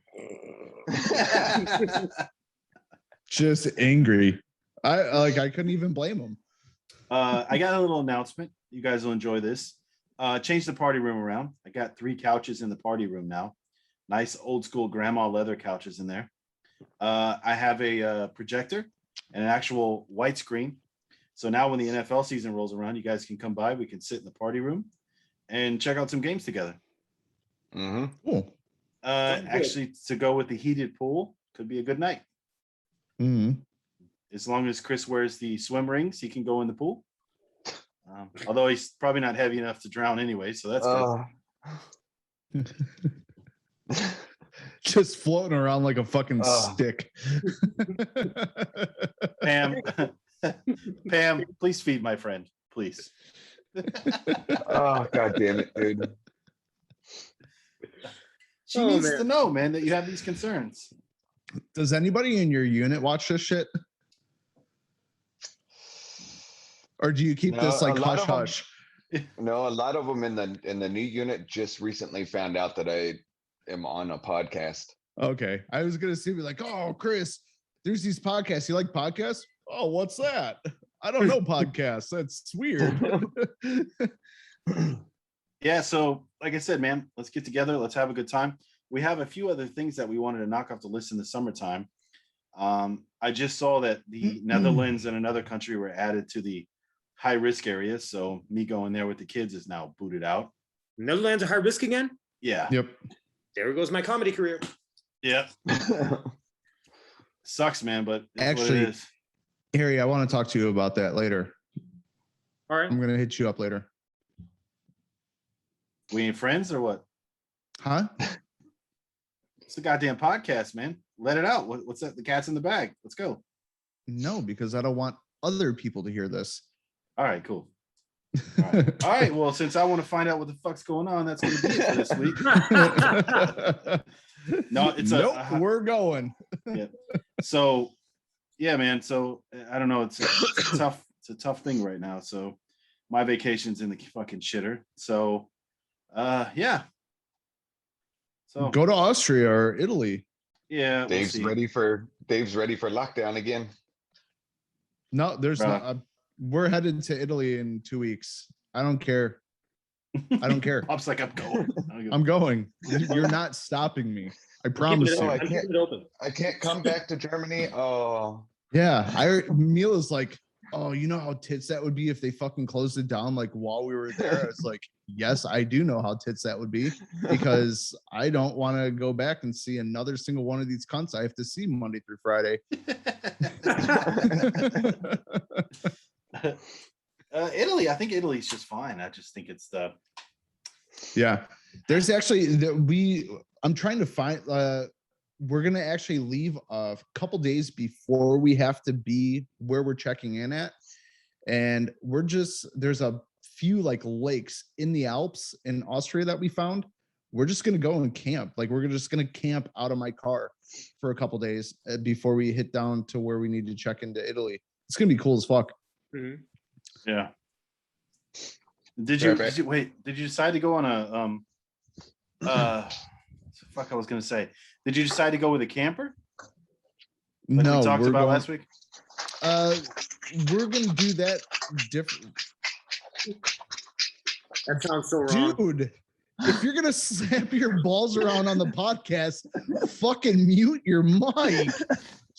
Just angry. I couldn't even blame him. I got a little announcement. You guys will enjoy this. Change the party room around. I got 3 couches in the party room now. Nice old school grandma leather couches in there. I have a projector and an actual white screen. So now when the NFL season rolls around, you guys can come by. We can sit in the party room and check out some games together. Cool. Actually, to go with the heated pool could be a good night. As long as Chris wears the swim rings, he can go in the pool. Although he's probably not heavy enough to drown anyway, so that's good. Just floating around like a fucking stick. Pam, please feed my friend, please. Oh, God damn it, dude. She needs to know, man, that you have these concerns. Does anybody in your unit watch this shit? Or do you keep this like hush hush? No, a lot of them in the new unit just recently found out that I am on a podcast. Okay. I was gonna say, be like, oh, Chris, there's these podcasts. You like podcasts? Oh, what's that? I don't know podcasts. That's weird. Yeah, so like I said, man, let's get together. Let's have a good time. We have a few other things that we wanted to knock off the list in the summertime. I just saw that the Netherlands and another country were added to the high risk area. So me going there with the kids is now booted out. Netherlands are high risk again? Yeah. Yep. There goes my comedy career. Yeah. Sucks, man, but it's Actually, what it is. Harry, I want to talk to you about that later. All right. I'm gonna hit you up later. We ain't friends or what? Huh? It's a goddamn podcast, man. Let it out. What's that? The cat's in the bag. Let's go. No, because I don't want other people to hear this. All right, cool. All right. All right. Well, since I want to find out what the fuck's going on, that's going to be it for this week. No, it's we're going. Yeah. So, yeah, man. So I don't know. It's a tough thing right now. So my vacation's in the fucking shitter. So, yeah. So Go to Austria or Italy. Yeah. Dave's ready for lockdown again. No, there's not. We're headed to Italy in 2 weeks. I don't care. I don't care. Bob's like, I'm going. I'm going. You're not stopping me. I promise you. I can't come back to Germany. Oh. Yeah. Mila's like, oh, you know how tits that would be if they fucking closed it down like while we were there? It's like, yes, I do know how tits that would be because I don't want to go back and see another single one of these cunts I have to see Monday through Friday. Italy, I think Italy's just fine. I just think it's the there's actually I'm trying to find we're gonna actually leave a couple days before we have to be where we're checking in at, and there's a few like lakes in the Alps in Austria that we found. We're just gonna go and camp. Like we're just gonna camp out of my car for a couple days before we hit down to where we need to check into Italy. It's gonna be cool as fuck. Mm-hmm. Yeah. Did you decide to go on a fuck I was gonna say. Did you decide to go with a camper? Like no, we talked about last week? We're gonna do that different. That sounds so wrong. Dude, if you're gonna slap your balls around on the podcast, fucking mute your mic.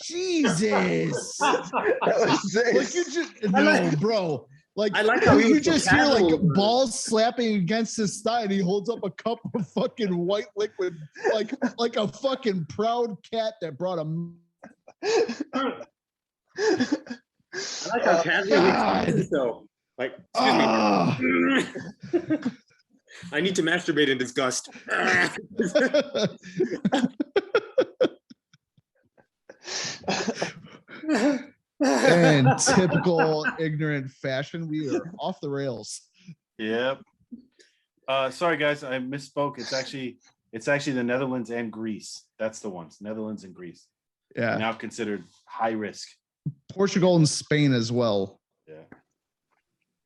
Jesus. That was Like you just no, bro. Like, I like how he you was so just hear casual like about it. balls slapping against his thigh, and he holds up a cup of fucking white liquid, like a fucking proud cat that brought a. I like how casual he explains himself. Like, excuse me. I need to masturbate in disgust. In typical ignorant fashion, we are off the rails. Yep. Sorry guys, I misspoke. It's actually the Netherlands and Greece. That's the ones. Netherlands and Greece. Yeah. Now considered high risk. Portugal and Spain as well. Yeah.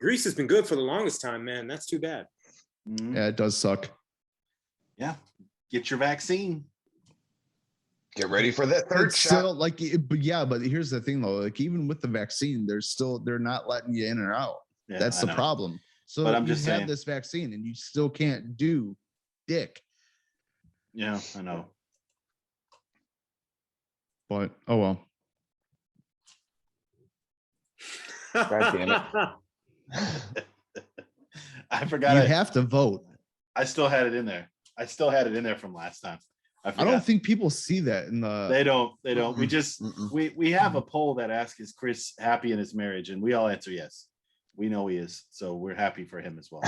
Greece has been good for the longest time, man. That's too bad. Mhm. Yeah, it does suck. Yeah. Get your vaccine. Get ready for that third It's shot. still like, but here's the thing though. Like, even with the vaccine, they're not letting you in or out. Yeah, That's I the know. problem. So But I'm you just have saying. this vaccine and you still can't do dick. Yeah, I know. But oh well. God damn it. I forgot. You have to vote. I still had it in there. I still had it in there from last time. I I forgot. don't think people see that in the. They don't. We Mm-mm. just Mm-mm. we have a poll that asks, is Chris happy in his marriage? And we all answer yes. We know he is. So we're happy for him as well.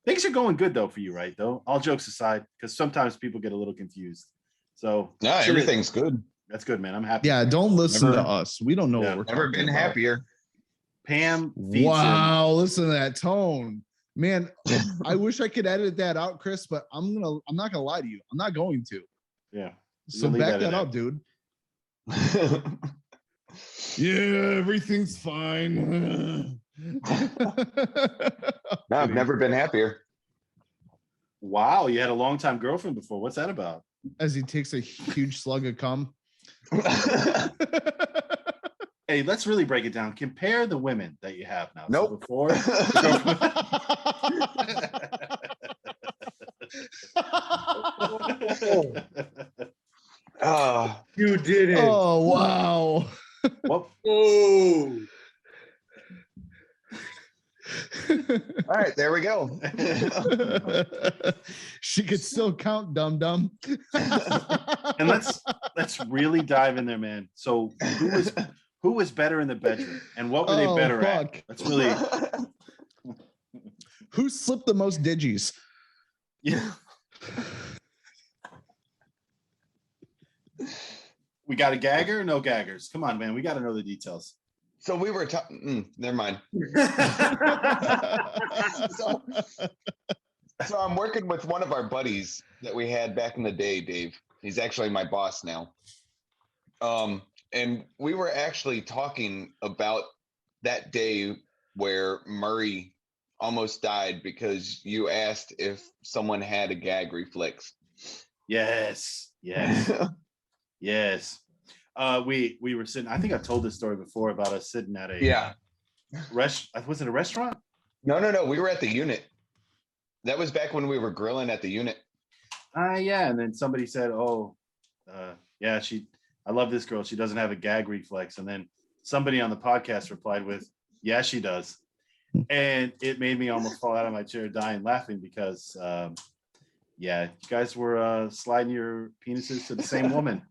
Things are going good though for you, right? Though, all jokes aside, because sometimes people get a little confused. So No, everything's good. That's good, man. I'm happy. Yeah, don't listen Never- to us. We don't know Yeah, what we're Never talking been about. happier. Pam feeds him. Wow, listen to that tone. Man, I wish I could edit that out, Chris, but I'm not gonna lie to you. I'm not going to. Yeah. So leave back that in that there. up, dude. Yeah, everything's fine. No, I've never been happier. Wow, you had a long-time girlfriend before. What's that about? As he takes a huge slug of cum. Hey, let's really break it down. Compare the women that you have now. Nope. So before, Oh, You did it. Oh wow. Well, Oh. all right, there we go. She could still count, dum dum. and let's really dive in there, man. So who was better in the bedroom, and what were they better fuck. at? Let's really. Who slipped the most digis? Yeah. We got a gagger? No gaggers. Come on, man. We got to know the details. So we were talking. Never mind. So I'm working with one of our buddies that we had back in the day, Dave. He's actually my boss now. And we were actually talking about that day where Murray almost died because you asked if someone had a gag reflex. Yes. Yes. Yes. We were sitting. I think I've told this story before about us sitting at a Yeah. Was it a restaurant? No. We were at the unit. That was back when we were grilling at the unit. Yeah. And then somebody said, "Oh, yeah, I love this girl. She doesn't have a gag reflex." And then somebody on the podcast replied with, "Yeah, she does." And it made me almost fall out of my chair dying laughing because, yeah, you guys were sliding your penises to the same woman.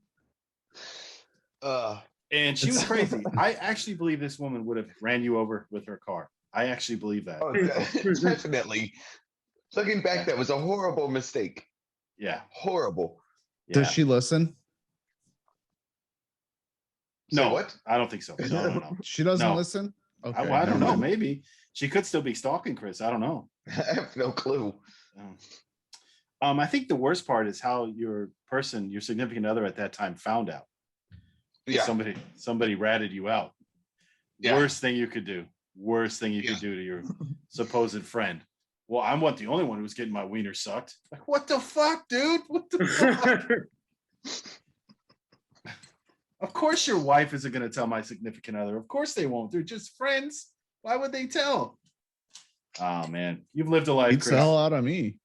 And she was crazy. I actually believe this woman would have ran you over with her car. I actually believe that. Oh, definitely. Looking back, that was a horrible mistake. Yeah. Horrible. Yeah. Does she listen? Say No, what? I don't think so. No. She doesn't No. listen? Okay. I don't never know. mind. Maybe she could still be stalking Chris. I don't know. I have no clue. I think the worst part is how your significant other at that time found out. Yeah. Somebody ratted you out. Yeah. Worst thing you could do. Worst thing you could do to your supposed friend. Well, I'm the only one who's getting my wiener sucked. Like, what the fuck, dude? What the fuck? Of course your wife isn't going to tell my significant other. Of course they won't. They're just friends. Why would they tell? Oh, man. You've lived a life, Beats the Chris. hell out of me.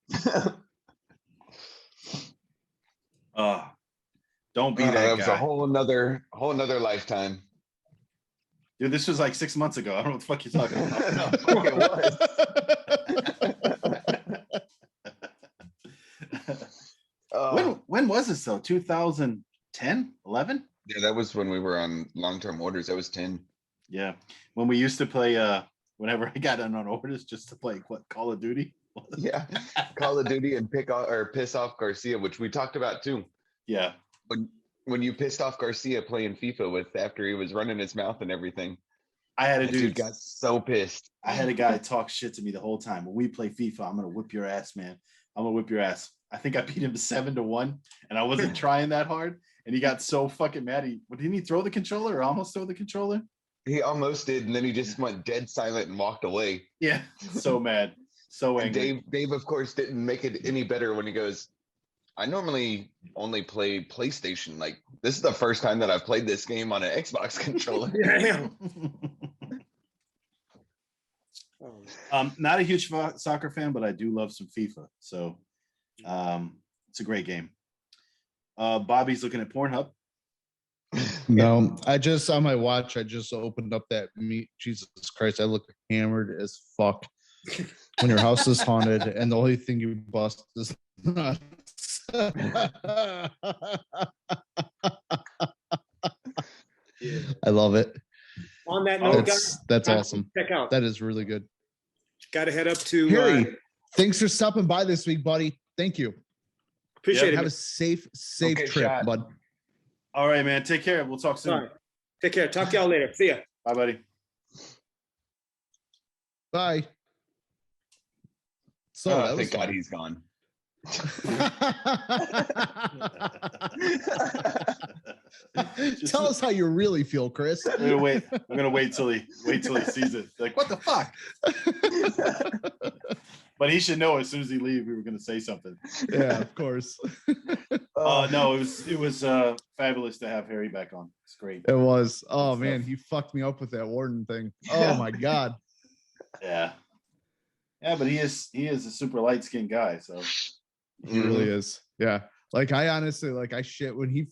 Don't be that That was guy. a whole another lifetime. Dude, this was like 6 months ago. I don't know what the fuck you're talking about. No, fuck it was. When was this though? 2010, 11? Yeah, that was when we were on long-term orders. That was 10. Yeah, when we used to play. Whenever I got on orders, just to play Call of Duty. Yeah, Call of Duty and piss off Garcia, which we talked about too. Yeah. When you pissed off Garcia playing FIFA after he was running his mouth and everything. I had a dude got so pissed. I had a guy talk shit to me the whole time. When we play FIFA, I'm gonna whip your ass, man. I'm gonna whip your ass. I think I beat him 7-1, and I wasn't trying that hard. And he got so fucking mad. Didn't he throw the controller or almost throw the controller? He almost did, and then he just went dead silent and walked away. Yeah, so mad, so angry. Dave, of course, didn't make it any better when he goes, I normally only play PlayStation. Like, this is the first time that I've played this game on an Xbox controller. Yeah. Not a huge soccer fan, but I do love some FIFA. So it's a great game. Bobby's looking at Pornhub. No, I just on my watch. I just opened up that meat. Jesus Christ, I look hammered as fuck. When your house is haunted and the only thing you bust is nuts. I love it. On that note, that's awesome. Check out. That is really good. Got to head up to Harry. Thanks for stopping by this week, buddy. Thank you. Appreciate it. Have a safe trip, shot. bud. All right, man. Take care. We'll talk soon. All right. Take care. Talk to y'all later. See ya. Bye, buddy. Bye. So that thank God he's gone. Tell us how you really feel, Chris. We're gonna wait till he sees it. Like, what the fuck? But he should know as soon as he leaves, we were gonna say something. Yeah, of course. No, it was fabulous to have Harry back on. It's great. It was. Oh man, he fucked me up with that Warden thing. Oh my God. Yeah. Yeah, but he is a super light skinned guy, so he really is. Yeah. Like I honestly, I shit when he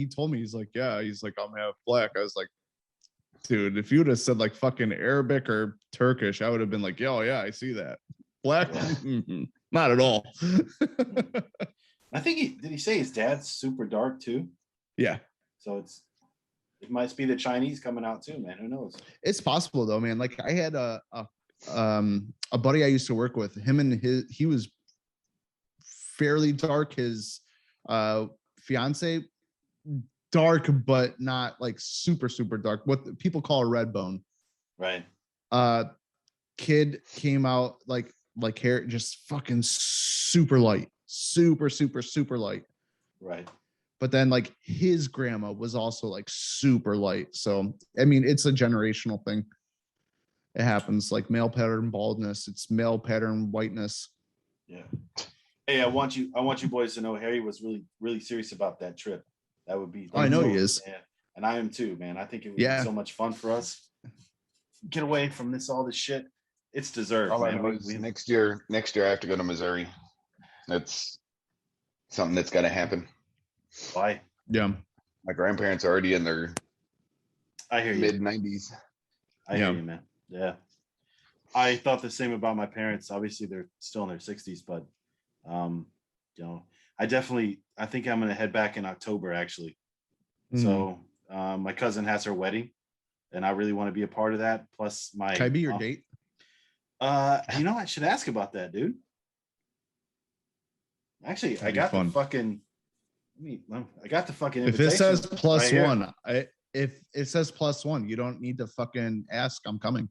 told me, he's like, I'm half black. I was like, dude, if you would have said like fucking Arabic or Turkish, I would have been like, yo, yeah, I see that. Black, not at all. I think did he say his dad's super dark too? Yeah. So it must be the Chinese coming out too, man. Who knows? It's possible though, man. Like I had a buddy I used to work with. He was fairly dark. His fiance dark, but not like super dark. What people call a red bone. Right. Kid came out like hair just fucking super light, super light. Right. But then like his grandma was also like super light. So I mean, it's a generational thing. It happens, like male pattern baldness. It's male pattern whiteness. Yeah. Hey, I want you boys to know Harry was really, really serious about that trip. That would be. I know he is. Man. And I am too, man. I think it would be so much fun for us. Get away from all this shit. It's deserved. All man. I know is next year I have to go to Missouri. That's something that's got to happen. Why? Yeah. My grandparents are already in their mid-90s. I hear you, man. Yeah. I thought the same about my parents. Obviously, they're still in their 60s, but I think I'm going to head back in October, actually. So my cousin has her wedding, and I really want to be a part of that. Plus Can I be your date? I should ask about that, dude. Actually, That'd I got the fucking If it says plus right one, if it says plus one, you don't need to fucking ask. I'm coming.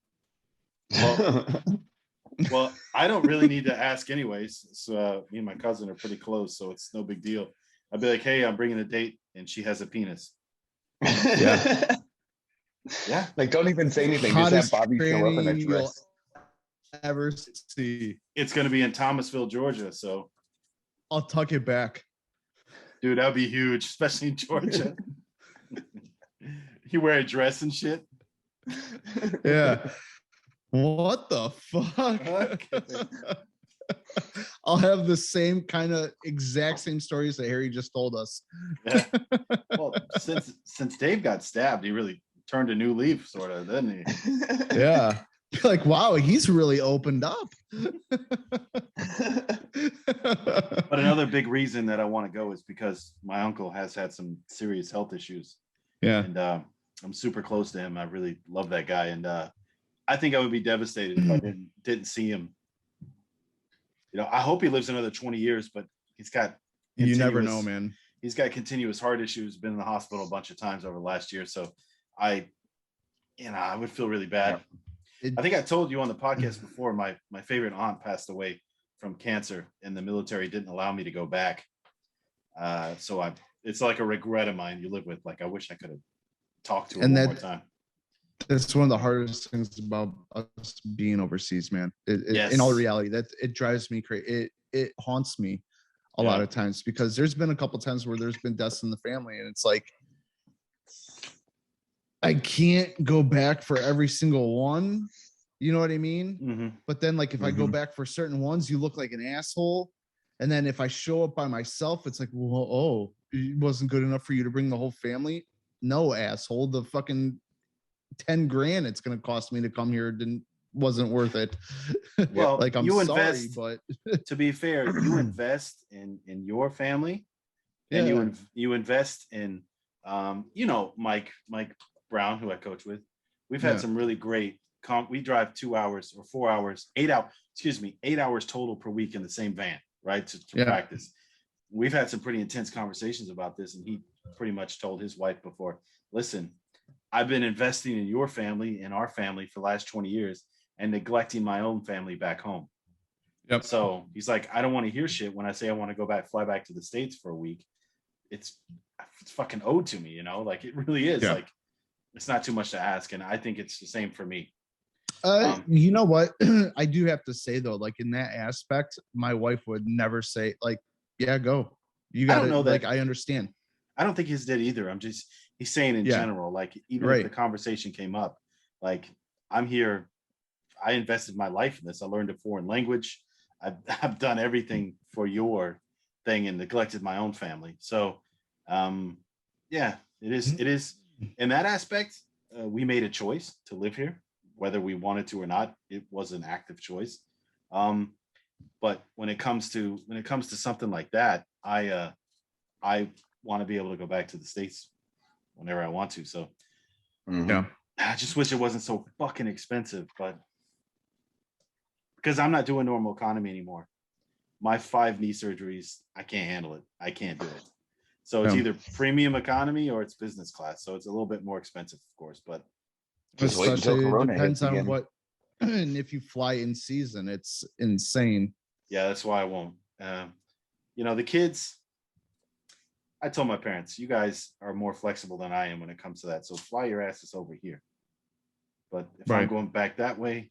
Well, I don't really need to ask anyways. So me and my cousin are pretty close, so it's no big deal. I'd be like, hey, I'm bringing a date, and she has a penis. Yeah. Yeah. Like, don't even say anything. Just have Bobby show up in a dress. Ever see? It's going to be in Thomasville, Georgia. So I'll tuck it back. Dude, that'd be huge, especially in Georgia. You wear a dress and shit. Yeah. What the fuck? Okay. I'll have the same exact same stories that Harry just told us. Yeah. Well, since Dave got stabbed, he really turned a new leaf, sort of, didn't he? Yeah. Like, wow, he's really opened up. But another big reason that I want to go is because my uncle has had some serious health issues. Yeah. And I'm super close to him. I really love that guy. And I think I would be devastated if I didn't see him. You know, I hope he lives another 20 years, but he's got You never know, man. He's got continuous heart issues, been in the hospital a bunch of times over the last year. So I would feel really bad. I think I told you on the podcast before, my favorite aunt passed away from cancer, and the military didn't allow me to go back. So it's like a regret of mine you live with. Like, I wish I could have talked to her one more time. That's one of the hardest things about us being overseas, man. Yes. In all reality, that it drives me crazy. It haunts me a lot of times, because there's been a couple times where there's been deaths in the family, and it's like, I can't go back for every single one. You know what I mean? Mm-hmm. But then, like, if I go back for certain ones, you look like an asshole. And then if I show up by myself, it's like, well, oh, it wasn't good enough for you to bring the whole family? No, asshole. The fucking 10 grand it's going to cost me to come here wasn't worth it. Well, like, I'm you sorry, invest, but to be fair, you invest in your family, and you invest in Mike Brown, who I coach with. We've had some really great we drive 2 hours or 4 hours, 8 hours total per week in the same van, right? To practice. We've had some pretty intense conversations about this, and he pretty much told his wife before, listen, I've been investing in your family and our family for the last 20 years and neglecting my own family back home. Yep. So he's like, I don't want to hear shit when I say I want to fly back to the States for a week. It's fucking owed to me, you know, like, it really is. Like, it's not too much to ask. And I think it's the same for me. You know what? I do have to say, though, like, in that aspect, my wife would never say, like, yeah, go. You got to know that. Like, I understand. I don't think his did either. He's saying in general, like, even if the conversation came up, like, I'm here. I invested my life in this. I learned a foreign language. I've done everything for your thing and neglected my own family. So, it is in that aspect. We made a choice to live here, whether we wanted to or not. It was an active choice. But when it comes to something like that, I want to be able to go back to the States whenever I want to. So I just wish it wasn't so fucking expensive, but because I'm not doing normal economy anymore. My 5 knee surgeries, I can't handle it. I can't do it. So it's either premium economy or it's business class. So it's a little bit more expensive, of course, but just wait until Corona depends hits on again. what, and if you fly in season, it's insane. Yeah, that's why I won't. The kids, I told my parents, you guys are more flexible than I am when it comes to that. So fly your asses over here. But if I'm going back that way,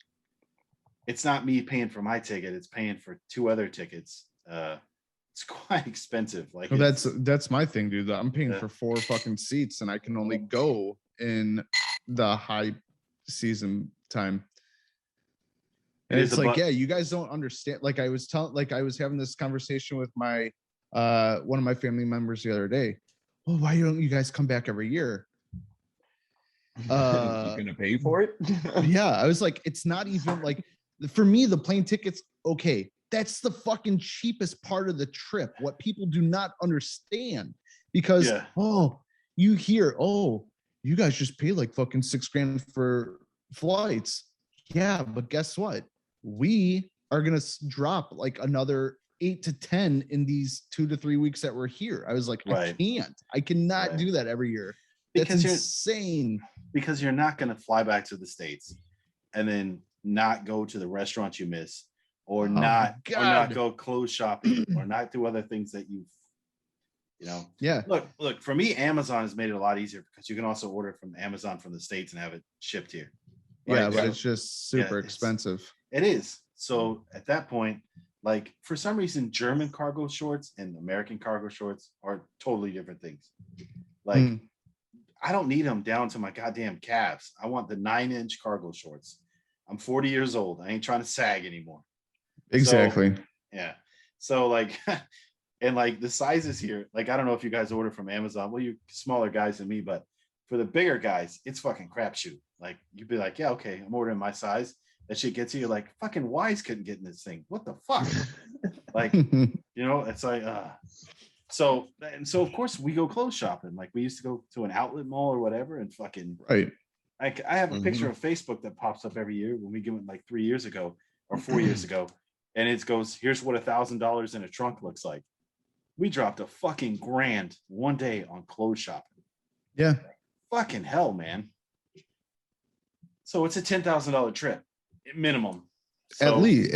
it's not me paying for my ticket. It's paying for 2 other tickets. It's quite expensive. Like, well, that's my thing, dude. I'm paying for 4 fucking seats, and I can only go in the high season time. And it's like, you guys don't understand. Like, I was having this conversation with my one of my family members the other day. Well, why don't you guys come back every year? You're gonna pay for it? Yeah, I was like, it's not even like, for me, the plane tickets, okay, that's the fucking cheapest part of the trip. What people do not understand, because you hear, you guys just pay like fucking $6,000 for flights. Yeah, but guess what? We are gonna drop like another 8 to 10 in these 2 to 3 weeks that we're here. I was like, I cannot do that every year. That's insane. Because you're not gonna fly back to the States and then not go to the restaurant you miss, or not go clothes shopping, or not do other things that Look, for me, Amazon has made it a lot easier, because you can also order from Amazon from the States and have it shipped here. Right? Yeah, but it's just super expensive. It is. So at that point, like, for some reason, German cargo shorts and American cargo shorts are totally different things. Like, I don't need them down to my goddamn calves. I want the 9-inch cargo shorts. I'm 40 years old. I ain't trying to sag anymore. Exactly. So like, and like the sizes here, like, I don't know if you guys order from Amazon. Well, you're smaller guys than me, but For the bigger guys, it's fucking crapshoot. Like you'd be like, yeah, okay, I'm ordering my size. That shit gets you like fucking Wise couldn't get in this thing. What the fuck? Like, it's like so of course we go clothes shopping. Like we used to go to an outlet mall or whatever and fucking right. I have a picture of Facebook that pops up every year when we went like 3 years ago or 4 years ago, and it goes, here's what $1,000 in a trunk looks like. We dropped a fucking grand one day on clothes shopping. Yeah. Fucking hell, man. So it's a $10,000 trip minimum. So, at least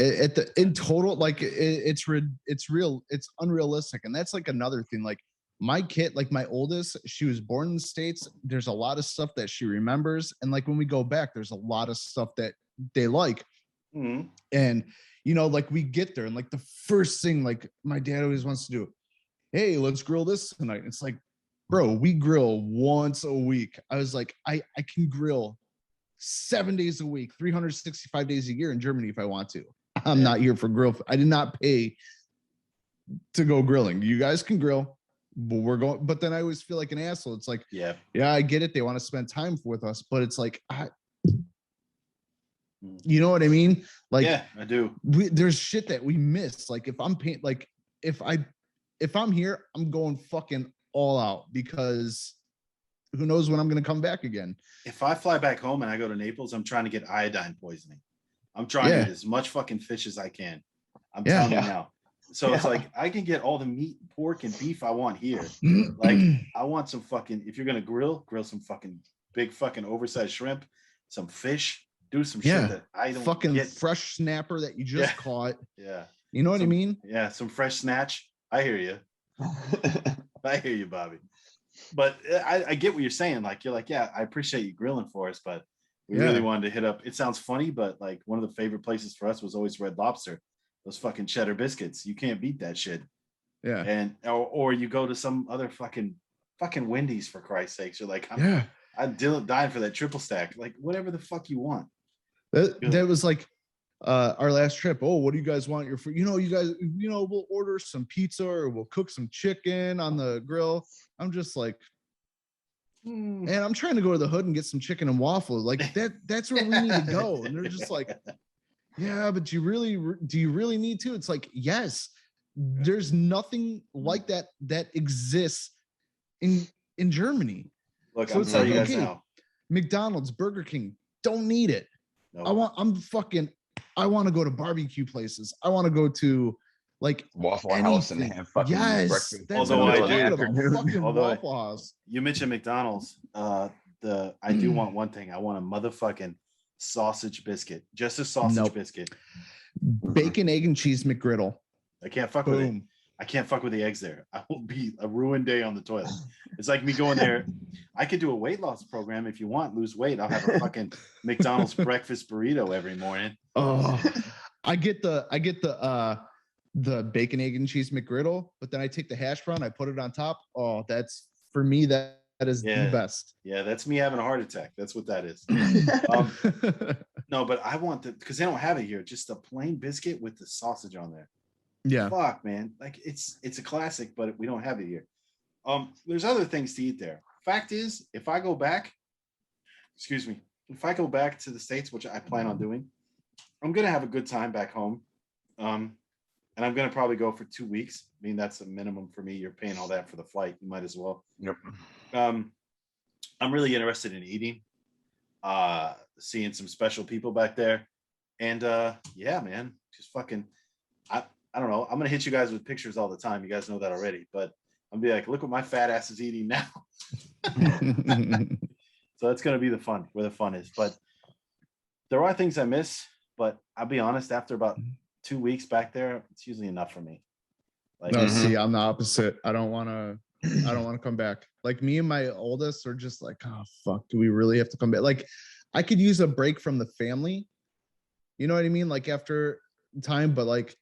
in total, like it's real, it's unrealistic. And that's like another thing. Like my kid, like my oldest, she was born in the States. There's a lot of stuff that she remembers. And like when we go back, there's a lot of stuff that they like. And like we get there and like the first thing like my dad always wants to do, hey, let's grill this tonight. It's like, bro, we grill once a week. I was like, I can grill 7 days a week, 365 days a year in Germany if I want to. I'm not here for grill. I did not pay to go grilling. You guys can grill, but we're going. But then I always feel like an asshole. It's like, yeah, I get it. They want to spend time with us, but it's like, you know what I mean? Like, yeah, I do. There's shit that we miss. Like if I'm paying, like if I'm here, I'm going fucking all out because who knows when I'm going to come back again. If I fly back home and I go to Naples, I'm trying to get iodine poisoning. I'm trying to eat as much fucking fish as I can. I'm telling you now. So it's like, I can get all the meat, pork, and beef I want here. Like, I want some fucking, if you're going to grill some fucking big fucking oversized shrimp, some fish, do some shit that I don't fucking get. Fresh snapper that you just caught. Yeah. You know what I mean? Yeah. Some fresh snatch. I hear you. I hear you, Bobby. But I get what you're saying. Like, you're like, yeah, I appreciate you grilling for us, but we really wanted to hit up. It sounds funny, but like one of the favorite places for us was always Red Lobster. Those fucking cheddar biscuits. You can't beat that shit. Yeah. And or you go to some other fucking Wendy's, for Christ's sakes. You're like, I'm dying for that triple stack. Like, whatever the fuck you want. That was like our last trip. Oh, what do you guys want your food? You guys, we'll order some pizza or we'll cook some chicken on the grill. I'm just like, and I'm trying to go to the hood and get some chicken and waffles. Like that's where we need to go. And they're just like, yeah, but do you really need to? It's like, yes, there's nothing like that exists in Germany. Look, so I'm telling you guys now. McDonald's, Burger King, don't need it. No. I want to go to barbecue places. I want to go to like Waffle House and have fucking breakfast. Although Waffle House. You mentioned McDonald's. I do want one thing. I want a motherfucking sausage biscuit. Just a sausage biscuit. Bacon, egg, and cheese McGriddle. I can't fuck with it. I can't fuck with the eggs there. I will be a ruined day on the toilet. It's like me going there. I could do a weight loss program if you want, lose weight. I'll have a fucking McDonald's breakfast burrito every morning. Oh, I get the bacon, egg, and cheese McGriddle, but then I take the hash brown, I put it on top. Oh, that's for me, that is the best. Yeah, that's me having a heart attack. That's what that is. No, but I want because they don't have it here. Just a plain biscuit with the sausage on there. Yeah. Fuck, man. Like it's a classic, but we don't have it here. There's other things to eat there. Fact is, if I go back to the States, which I plan on doing, I'm gonna have a good time back home. And I'm gonna probably go for 2 weeks. I mean, that's a minimum for me. You're paying all that for the flight. You might as well. Yep. I'm really interested in eating, seeing some special people back there. And yeah, man, just fucking I don't know. I'm gonna hit you guys with pictures all the time. You guys know that already, but I'm gonna be like, look what my fat ass is eating now. So that's gonna be where the fun is. But there are things I miss, but I'll be honest, after about 2 weeks back there, it's usually enough for me. Like, no, see, I'm the opposite. I don't wanna come back. Like me and my oldest are just like, oh fuck, do we really have to come back? Like I could use a break from the family. You know what I mean? Like after time, but like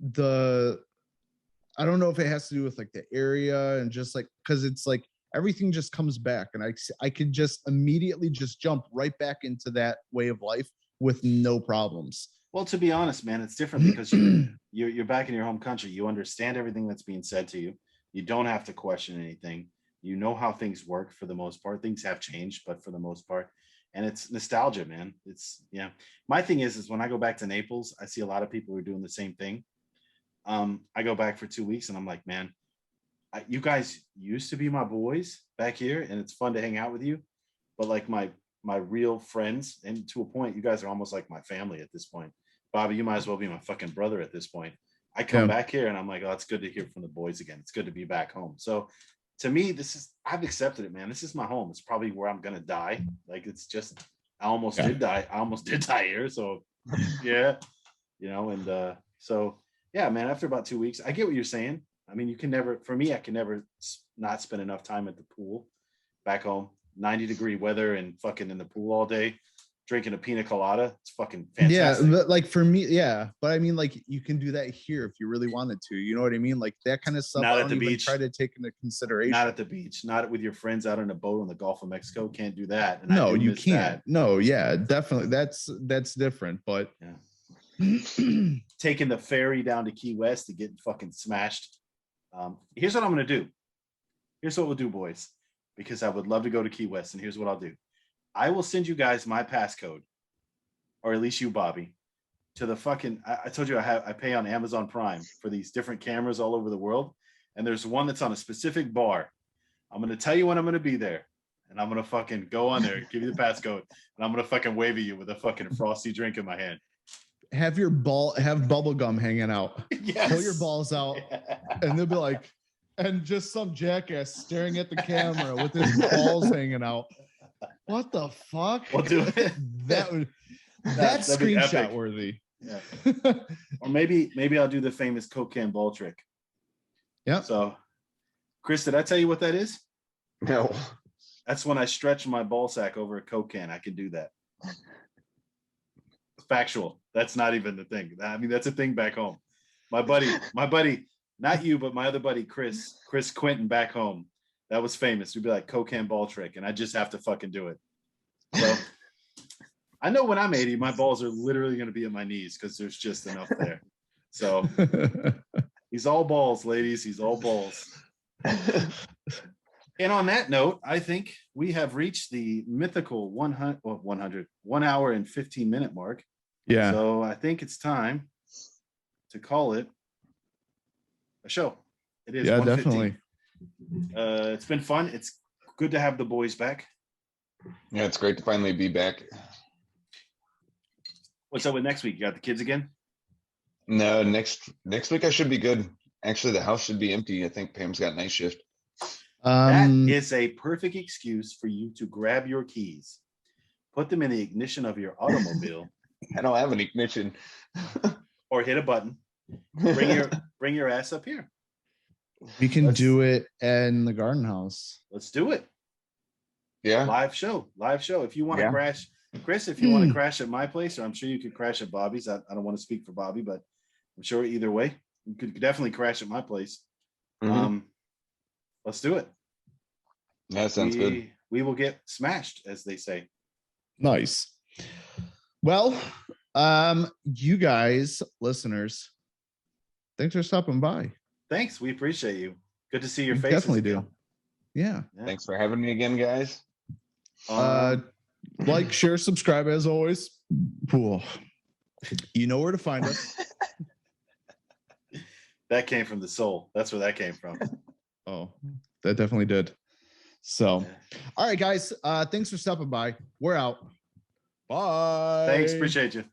I don't know if it has to do with like the area and just like because it's like everything just comes back and I could just immediately just jump right back into that way of life with no problems. Well, to be honest, man, it's different because you're back in your home country. You understand everything that's being said to you. You don't have to question anything. You know how things work for the most part. Things have changed, but for the most part, and it's nostalgia, man. It's yeah. My thing is when I go back to Naples, I see a lot of people who are doing the same thing. I go back for 2 weeks, and I'm like, man, you guys used to be my boys back here, and it's fun to hang out with you. But like my real friends, and to a point, you guys are almost like my family at this point. Bobby, you might as well be my fucking brother at this point. I come back here and I'm like, oh, it's good to hear from the boys again. It's good to be back home. So to me, I've accepted it, man. This is my home. It's probably where I'm gonna die. Like it's just, I almost did die. I almost did die here. So yeah, and so yeah, man. After about 2 weeks, I get what you're saying. I mean, for me, I can never not spend enough time at the pool back home. 90-degree weather and fucking in the pool all day, drinking a pina colada. It's fucking fantastic. Yeah, but like for me, yeah. But I mean, like you can do that here if you really wanted to. You know what I mean? Like that kind of stuff. Not I at don't the even beach. try to take into consideration. Not at the beach. Not with your friends out on a boat on the Gulf of Mexico. Can't do that. And no, you can't. That. No, yeah, definitely. That's different. But yeah. Taking the ferry down to Key West to get fucking smashed. Here's what I'm gonna do. Here's what we'll do, boys. Because I would love to go to Key West, and here's what I'll do. I will send you guys my passcode, or at least you, Bobby, to the fucking. I told you I pay on Amazon Prime for these different cameras all over the world, and there's one that's on a specific bar. I'm gonna tell you when I'm gonna be there, and I'm gonna fucking go on there, give you the passcode, and I'm gonna fucking wave at you with a fucking frosty drink in my hand. Have bubble gum hanging out. Yes. Pull your balls out, and they'll be like. And just some jackass staring at the camera with his balls hanging out. What the fuck? We'll do it. That's screenshot worthy. Yeah. Or maybe I'll do the famous Coke can ball trick. Yeah. So, Chris, did I tell you what that is? No. That's when I stretch my ball sack over a Coke can. I can do that. Factual. That's not even the thing. I mean, that's a thing back home. My buddy. Not you, but my other buddy, Chris Quinton back home. That was famous. We'd be like, Coke can ball trick. And I just have to fucking do it. So I know when I'm 80, my balls are literally going to be at my knees because there's just enough there. So he's all balls, ladies. He's all balls. And on that note, I think we have reached the mythical 1 hour and 15-minute mark. Yeah. So I think it's time to call it a show. It is. Yeah, definitely. It's been fun. It's good to have the boys back. Yeah, it's great to finally be back. What's up with next week? You got the kids again? No, next week I should be good. Actually, the house should be empty. I think Pam's got night shift. That is a perfect excuse for you to grab your keys, put them in the ignition of your automobile. I don't have an ignition. Or hit a button. Bring your ass up here. We can do it in the garden house. Let's do it. Yeah. Live show. If you want to crash, Chris, if you want to crash at my place, or I'm sure you could crash at Bobby's. I don't want to speak for Bobby, but I'm sure either way, you could definitely crash at my place. Mm-hmm. Let's do it. That sounds good. We will get smashed, as they say. Nice. Well, you guys, listeners, thanks for stopping by. Thanks. We appreciate you. Good to see your faces. Definitely do. Yeah. Thanks for having me again, guys. Like, share, subscribe as always. Cool. You know where to find us. That came from the soul. That's where that came from. Oh, that definitely did. So, all right, guys. Thanks for stopping by. We're out. Bye. Thanks. Appreciate you.